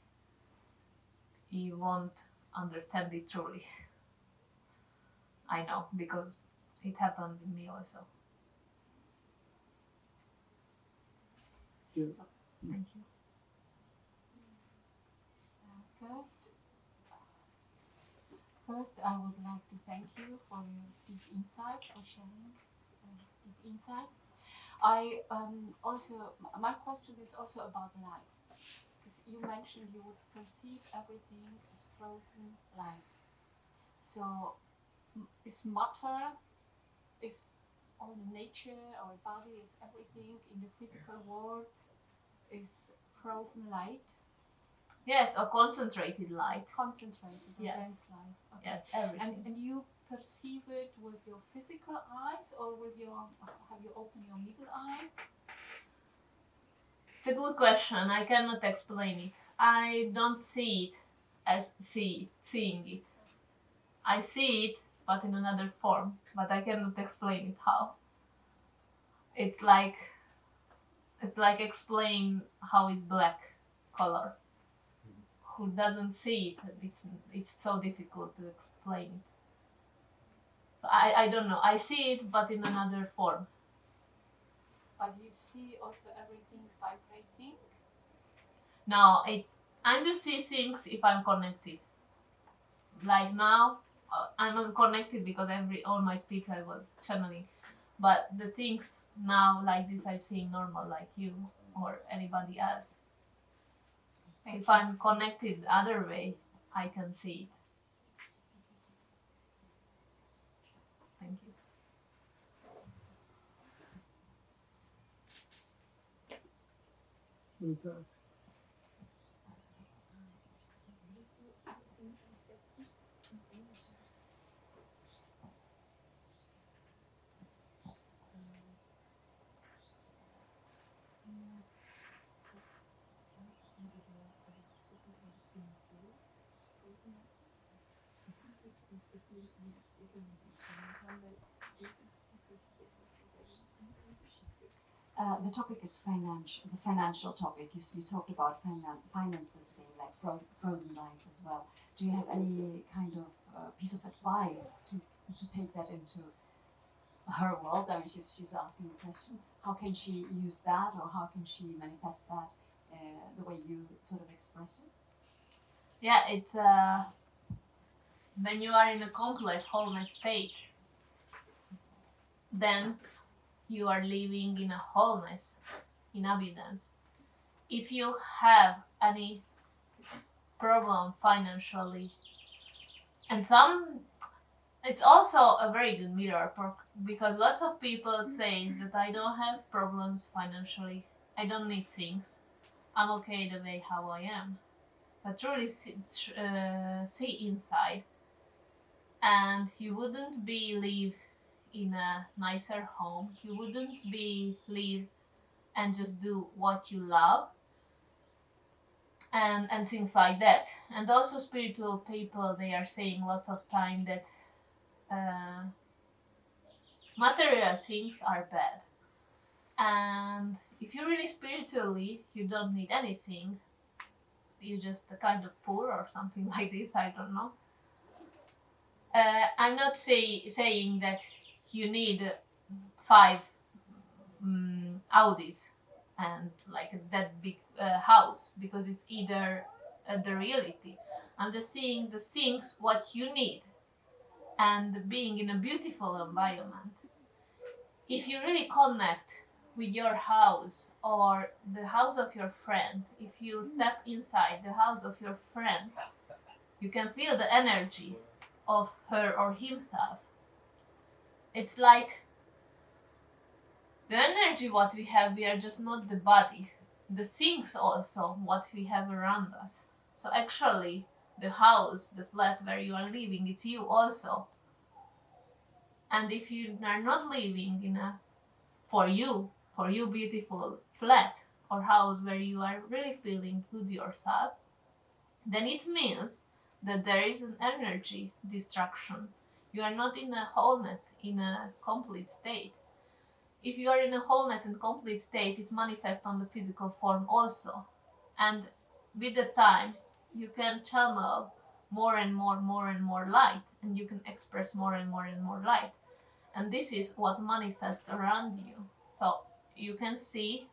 you won't understand it truly. I know, because it happened with me also. Yes. So, thank you. First, I would like to thank you for your deep insight, for sharing deep insight. I also, my question is also about light. Because you mentioned you would perceive everything as frozen light. So, is matter, is all nature, our body, is everything in the physical world is frozen light? Yes, or concentrated light. Concentrated or Yes. dense light. Okay. Yes, everything. And you perceive it with your physical eyes, or with your, have you opened your middle eye? It's a good question. I cannot explain it. I don't see it as seeing it. I see it, but in another form. But I cannot explain it how. It's like explain how is black color. Who doesn't see it? It's so difficult to explain it. So I don't know. I see it, but in another form. But you see also everything vibrating? No, I just see things if I'm connected. Like now, I'm unconnected because all my speech I was channeling. But the things now like this I'm seeing normal, like you or anybody else. If I'm connected the other way, I can see it. Thank you. Let us. The topic is the financial topic. You talked about finances being like frozen light as well. Do you have any kind of piece of advice to take that into her world? I mean, she's asking the question. How can she use that, or how can she manifest that the way you sort of express it? Yeah, it's when you are in a complete wholeness state, then you are living in a wholeness, in abundance. If you have any problem financially, and it's also a very good mirror because lots of people say that I don't have problems financially, I don't need things, I'm okay the way how I am. But truly see inside, and you wouldn't be live in a nicer home, you wouldn't be live and just do what you love, and things like that. And also spiritual people, they are saying lots of time that material things are bad, and if you're really spiritually, you don't need anything, you're just a kind of poor or something like this, I don't know. I'm not saying that you need 5 Audis and like that big house, because it's either the reality. I'm just seeing the things what you need, and being in a beautiful environment. If you really connect with your house or the house of your friend, if you step inside the house of your friend, you can feel the energy of her or himself. It's like the energy what we have, we are just not the body. The things also what we have around us. So actually the house, the flat where you are living, it's you also. And if you are not living in a for you beautiful flat or house where you are really feeling good yourself, then it means that there is an energy distraction. You are not in a wholeness, in a complete state. If you are in a wholeness and complete state, it manifests on the physical form also. And with the time, you can channel more and more light, and you can express more and more light. And this is what manifests around you. So you can see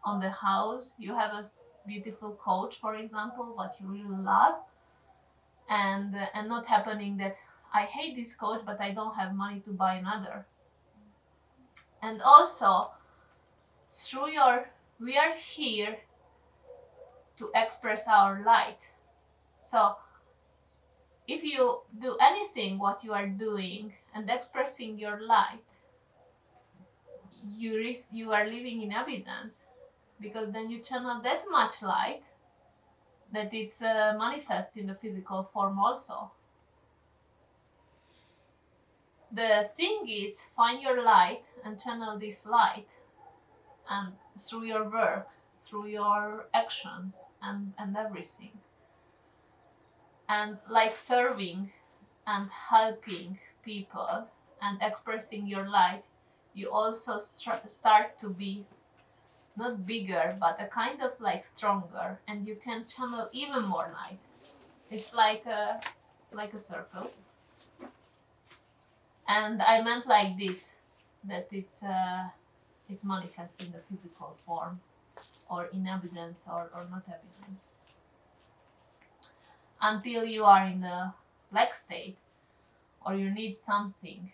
on the house, you have a beautiful couch, for example, what you really love, and not happening that I hate this coach but I don't have money to buy another. And also we are here to express our light. So if you do anything what you are doing and expressing your light, you are living in evidence, because then you channel that much light that it's manifest in the physical form also. The thing is, find your light and channel this light, and through your work, through your actions, and everything. And like serving and helping people and expressing your light, you also start to be not bigger, but a kind of like stronger, and you can channel even more light. It's like a circle. And I meant like this, that it's manifest in the physical form, or in evidence, or not evidence. Until you are in a lack state, or you need something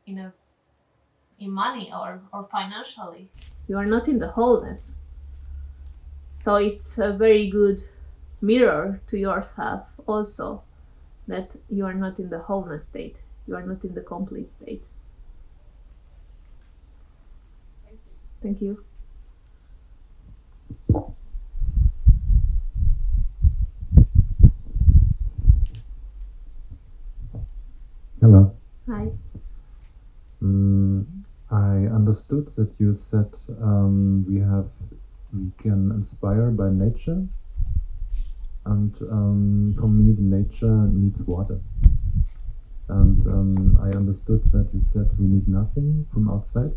in money or financially, you are not in the wholeness. So it's a very good mirror to yourself also, that you are not in the wholeness state, you are not in the complete state. Thank you. Hello. Hi. I understood that you said we can inspire by nature, and for me the nature needs water. And I understood that you said we need nothing from outside.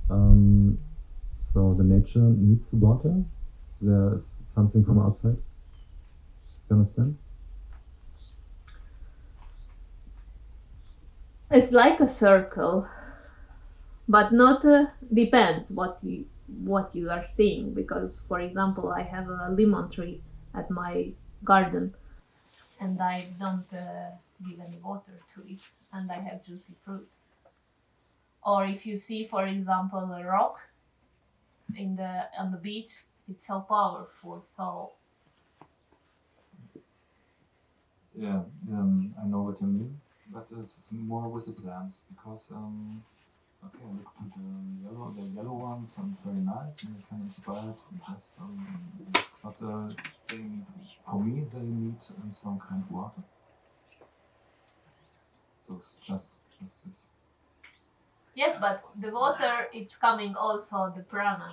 So the nature needs water. There's something from outside. You understand? It's like a circle, but not depends what you are seeing. Because, for example, I have a lemon tree at my garden, and I don't give any water to it, and I have juicy fruit. Or if you see, for example, a rock on the beach, it's so powerful. So Yeah, I know what you mean, but this is more with the plants, because okay, look to the yellow ones, and it's very nice, and you can inspire to just yes, but they need, for me, they need some kind of water. So it's just this. yes, but the water, it's coming also the prana.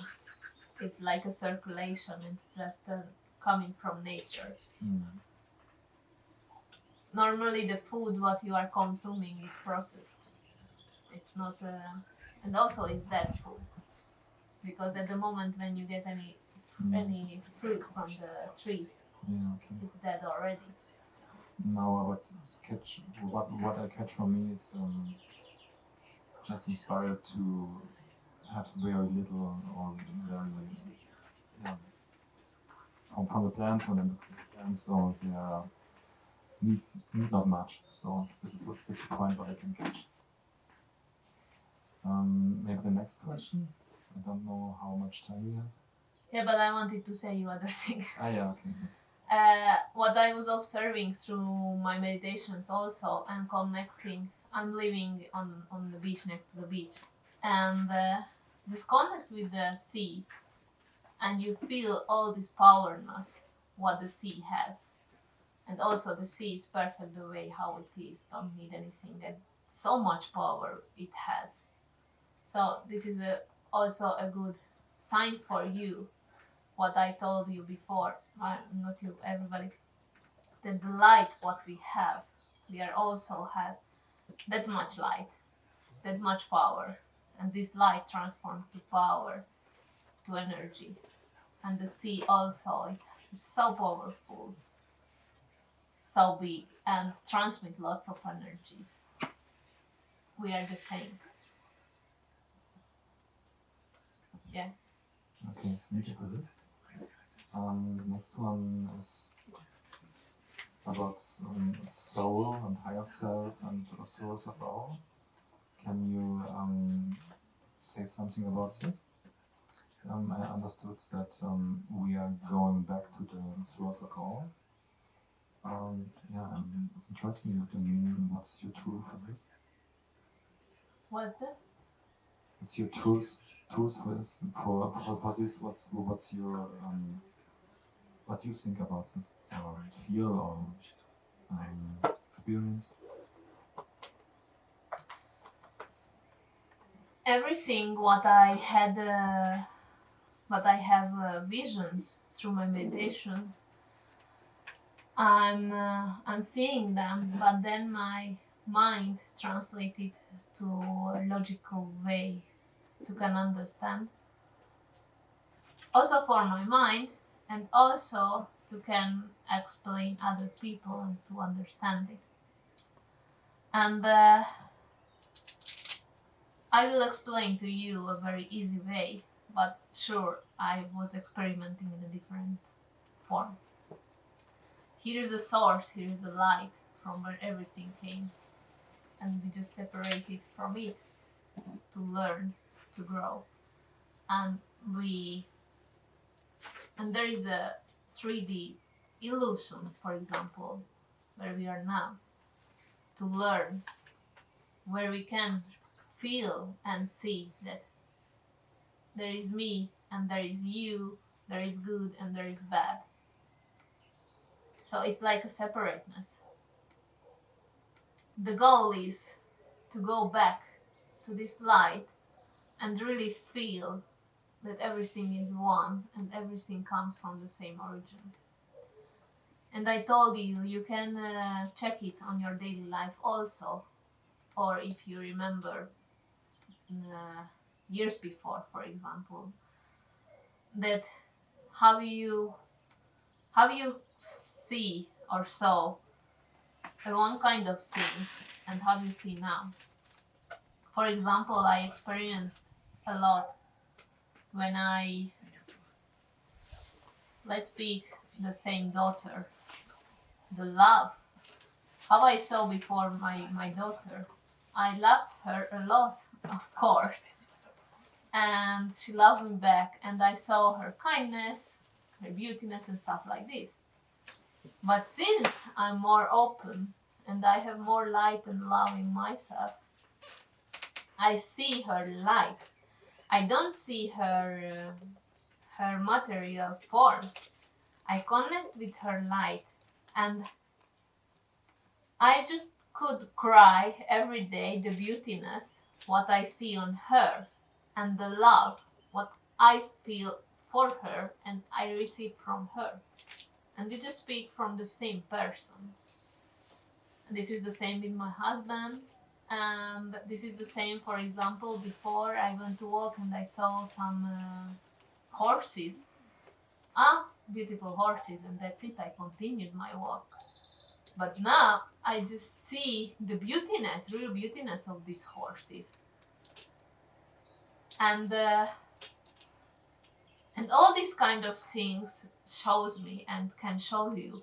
It's like a circulation. It's just coming from nature. Normally the food what you are consuming is processed. It's not and also it's dead food, because at the moment when you get any fruit from the tree, Okay. it's dead already. Now what I catch from me is just inspired to have very little, or very from the plants, or the plants, so they are need not much. So this is the point what I can catch. Maybe the next question. I don't know how much time we have. Yeah, but I wanted to say you other thing. Yeah, okay. What I was observing through my meditations also, and connecting, I'm living on the beach, next to the beach, and just connect with the sea, and you feel all this powerness what the sea has. And also the sea is perfect the way how it is, don't need anything, and so much power it has. So this is also a good sign for you, what I told you before, not you, everybody, that the light what we have, we are also has that much light, that much power, and this light transforms to power, to energy. And the sea also, it's so powerful, so big, and transmit lots of energies. We are the same. Yeah. Okay, thank you for this. Next one is about soul and higher self and a source of all. Can you say something about this? I understood that we are going back to the source of all. Yeah, it's interesting to me. What's your truth for this? What's that? What's your truth for this? For this? What's your what do you think about this? Or feel or experience? Everything what I have visions through my meditations. I'm seeing them, but then my mind translated to a logical way to can understand. Also for my mind, and also to can explain other people and to understand it. And I will explain to you a very easy way, but sure, I was experimenting in a different form. Here is the source, here is the light from where everything came, and we just separated from it to learn, to grow. And there is a 3D illusion, for example, where we are now, to learn, where we can feel and see that there is me and there is you, there is good and there is bad. So it's like a separateness. The goal is to go back to this light and really feel that everything is one and everything comes from the same origin. And I told you, you can check it on your daily life also, or if you remember years before, for example, that how you see or saw one kind of thing and how you see now. For example, I experienced a lot when let's speak the same daughter, the love, how I saw before my daughter. I loved her a lot, of course, and she loved me back, and I saw her kindness, her beautiness and stuff like this. But since I'm more open and I have more light and love in myself, I see her light. I don't see her material form. I connect with her light, and I just could cry every day the beautiness, what I see on her, and the love, what I feel for her and I receive from her. And we just speak from the same person. And this is the same with my husband, and this is the same, for example, before I went to walk and I saw some horses. Beautiful horses, and that's it, I continued my walk. But now I just see the beautiness, real beautiness of these horses. And all these kind of things shows me and can show you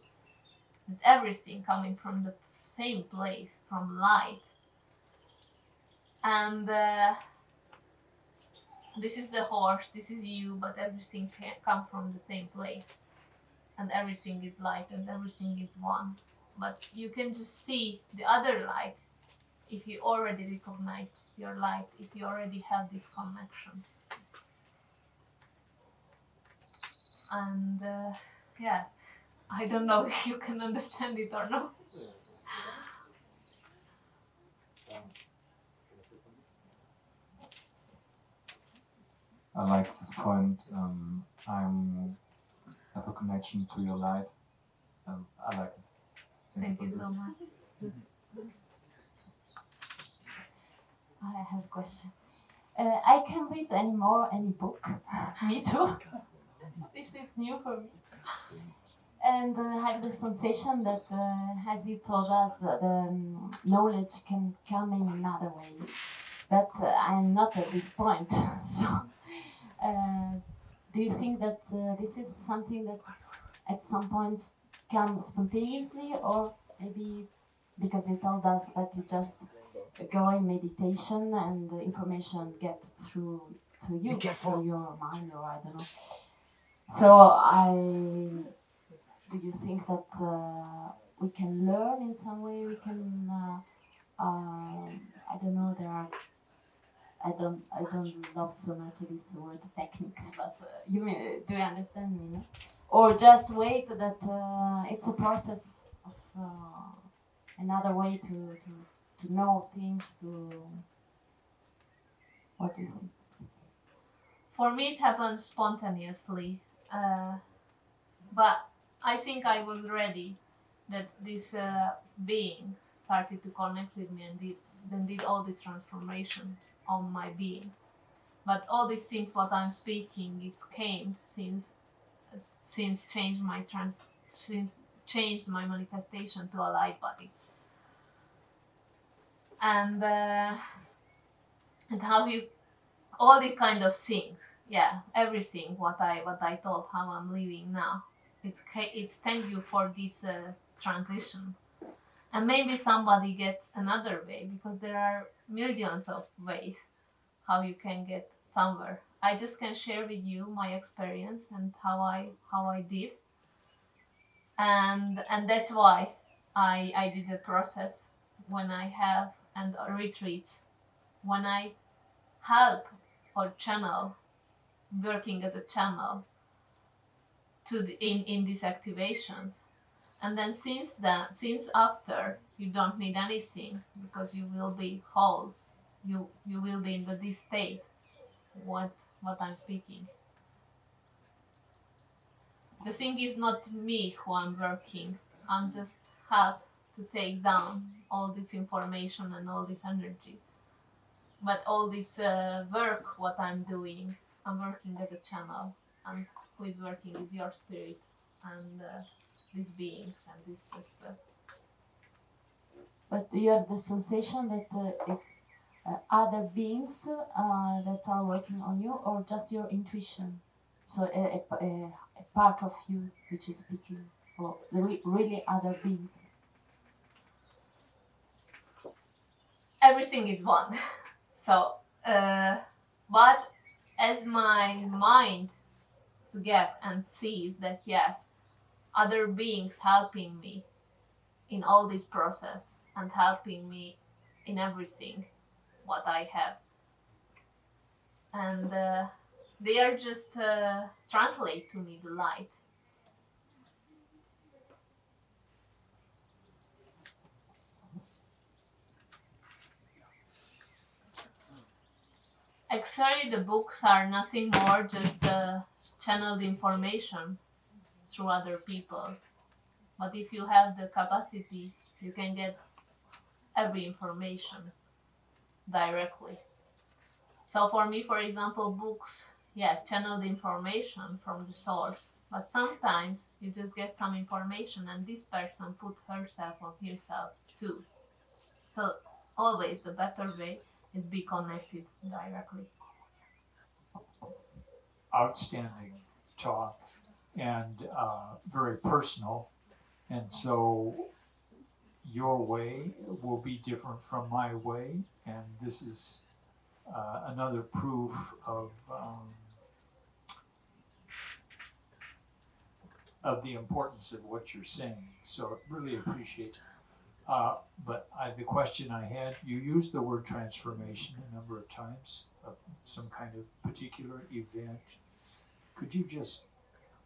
that everything coming from the same place, from light. And this is the horse, this is you, but everything can come from the same place. And everything is light and everything is one. But you can just see the other light if you already recognize your light, if you already have this connection. And yeah, I don't know if you can understand it or not. I like this point. I have a connection to your light. I like it. Thank you so much. I have a question. I can't read any book. Me too. This is new for me. And I have the sensation that, as you told us, the knowledge can come in another way. But I'm not at this point. So, do you think that this is something that at some point come spontaneously, or maybe because you told us that you just go in meditation and the information get through to you, through your mind, or I don't know. So do you think that we can learn in some way? We can, I don't know. There are. I don't love so much this word techniques, but do you understand me? No? Or just wait that it's a process of another way to know things. What do you think? For me, it happened spontaneously, but I think I was ready that this being started to connect with me and did all this transformation on my being. But all these things, what I'm speaking, it came since changed my manifestation to a light body, and how you all these kind of things, yeah, everything what I thought how I'm living now, it's thank you for this transition, and maybe somebody gets another way, because there are millions of ways how you can get somewhere. I just can share with you my experience and how I did, and that's why I did the process when I have and retreats when I help or channel, working as a channel in these activations. And then since after, you don't need anything, because you will be whole, you will be in this state what I'm speaking. The thing is not me who I'm working, I'm just help to take down all this information and all this energy. But all this work, what I'm doing, I'm working as a channel, and who is working is your spirit and these beings and this just. But do you have the sensation that it's other beings that are working on you, or just your intuition? So a part of you which is speaking, or really other beings? Everything is one. So, but as my mind gets and sees that yes, other beings helping me in all this process and helping me in everything what I have, and they are just translate to me the light. Actually, the books are nothing more just channeled information through other people. But if you have the capacity, you can get every information directly. So for me, for example, books, yes, channeled information from the source. But sometimes you just get some information and this person put herself or himself too. So always the better way is be connected directly. Outstanding talk and very personal. And so your way will be different from my way. And this is another proof of the importance of what you're saying. So really appreciate. But the question I had, you used the word transformation a number of times, some kind of particular event. Could you just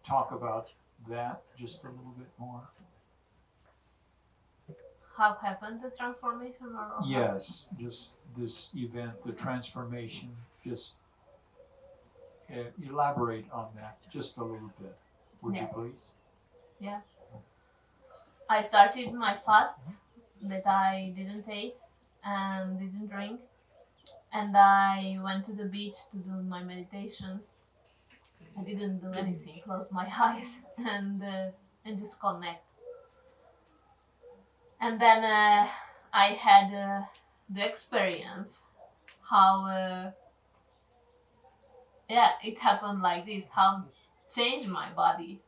talk about that just a little bit more? How happened the transformation or Yes, just this event, the transformation, just elaborate on that just a little bit, would you please? Yeah. I started my fast that I didn't eat and didn't drink, and I went to the beach to do my meditations. I didn't do anything, closed my eyes and just connect. And then I had the experience how yeah, it happened like this, how changed my body,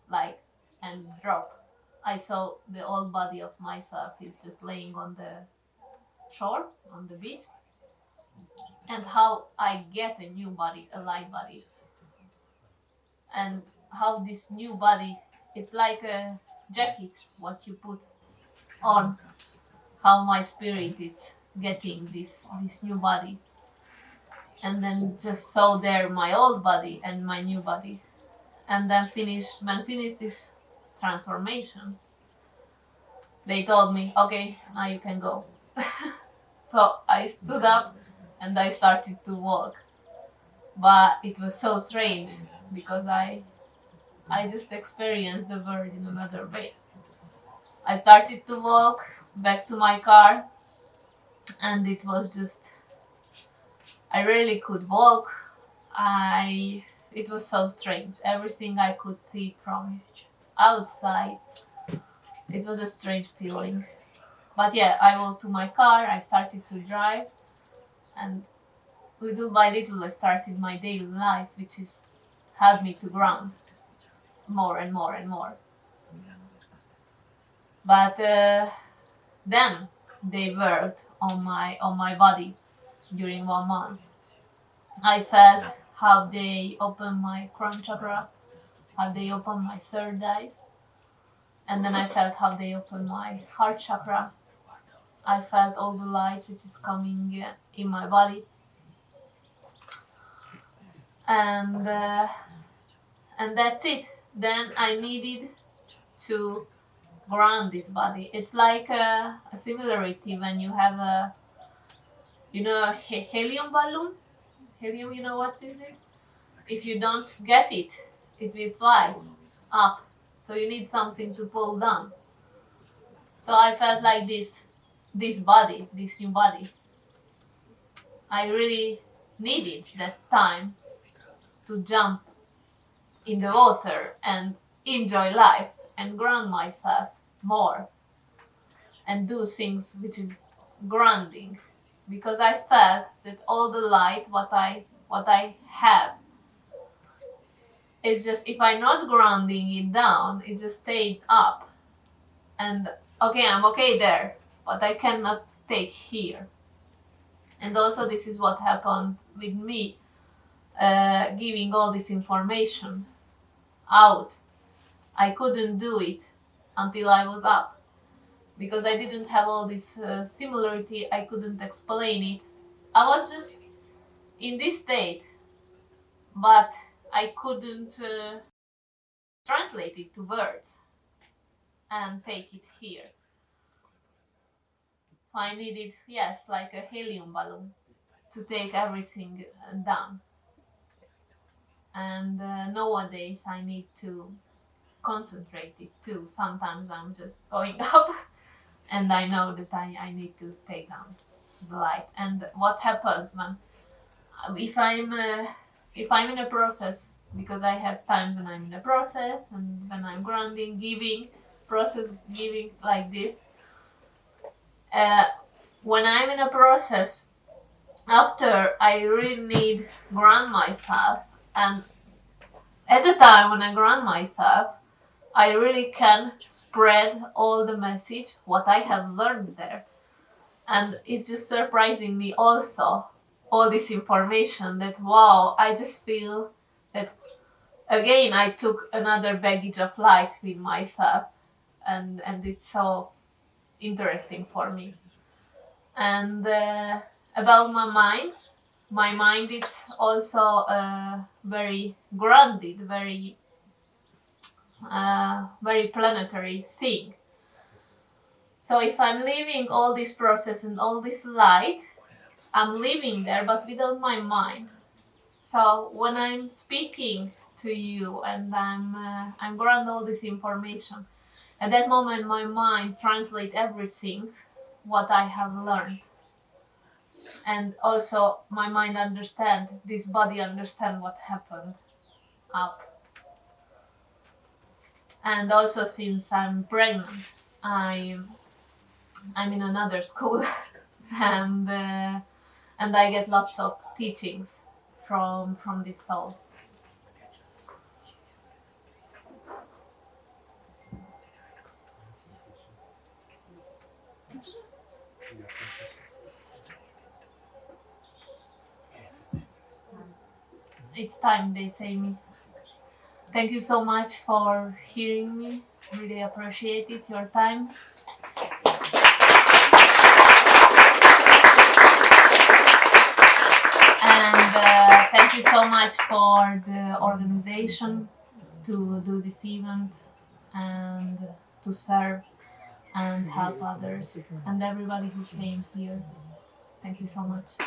like, and drop. I saw the old body of myself is just laying on the shore, on the beach, and how I get a new body, a light body, and how this new body, it's like a jacket, what you put on, how my spirit is getting this new body, and then just saw there my old body and my new body, and then finished this transformation. They told me, okay, now you can go. So I stood up and I started to walk, but it was so strange because I just experienced the world in another way. I started to walk back to my car, and it was just, I really could walk. It was so strange. Everything I could see from outside. It was a strange feeling. But yeah, I walked to my car, I started to drive, and little by little I started my daily life, which is helped me to ground more and more and more. But then they worked on my body during 1 month. I felt how they opened my crown chakra, how they opened my third eye, and then I felt how they opened my heart chakra. I felt all the light which is coming in my body, and that's it. Then I needed to ground this body. It's like a similarity when you have a, a helium balloon. Helium, you know what is it? If you don't get it, it will fly up. So you need something to pull down. So I felt like this body, this new body. I really needed that time to jump in the water and enjoy life and ground myself more and do things which is grounding, because I felt that all the light what I have, it's just, if I'm not grounding it down, it just stayed up, and okay, I'm okay there, but I cannot take here. And also this is what happened with me, giving all this information out. I couldn't do it until I was up, because I didn't have all this similarity. I couldn't explain it. I was just in this state, but I couldn't translate it to words and take it here. So I needed, yes, like a helium balloon to take everything down. And nowadays I need to concentrate it too. Sometimes I'm just going up and I know that I need to take down the light. And what happens when, if I'm in a process, because I have times when I'm in a process and when I'm grounding, giving like this. When I'm in a process, after I really need ground myself, and at the time when I ground myself, I really can spread all the message what I have learned there. And it's just surprising me also, all this information, that wow, I just feel that again I took another baggage of light with myself, and it's so interesting for me. And about my mind is also very grounded, very planetary thing. So if I'm living all this process and all this light, I'm living there, but without my mind. So when I'm speaking to you and I'm grounding all this information, at that moment my mind translates everything what I have learned, and also my mind understand, this body understand what happened up. And also since I'm pregnant, I'm in another school and I get lots of teachings from this soul. it's time, they say me. Thank you so much for hearing me. Really appreciate it, your time. And thank you so much for the organization to do this event and to serve and help others and everybody who came here. Thank you so much.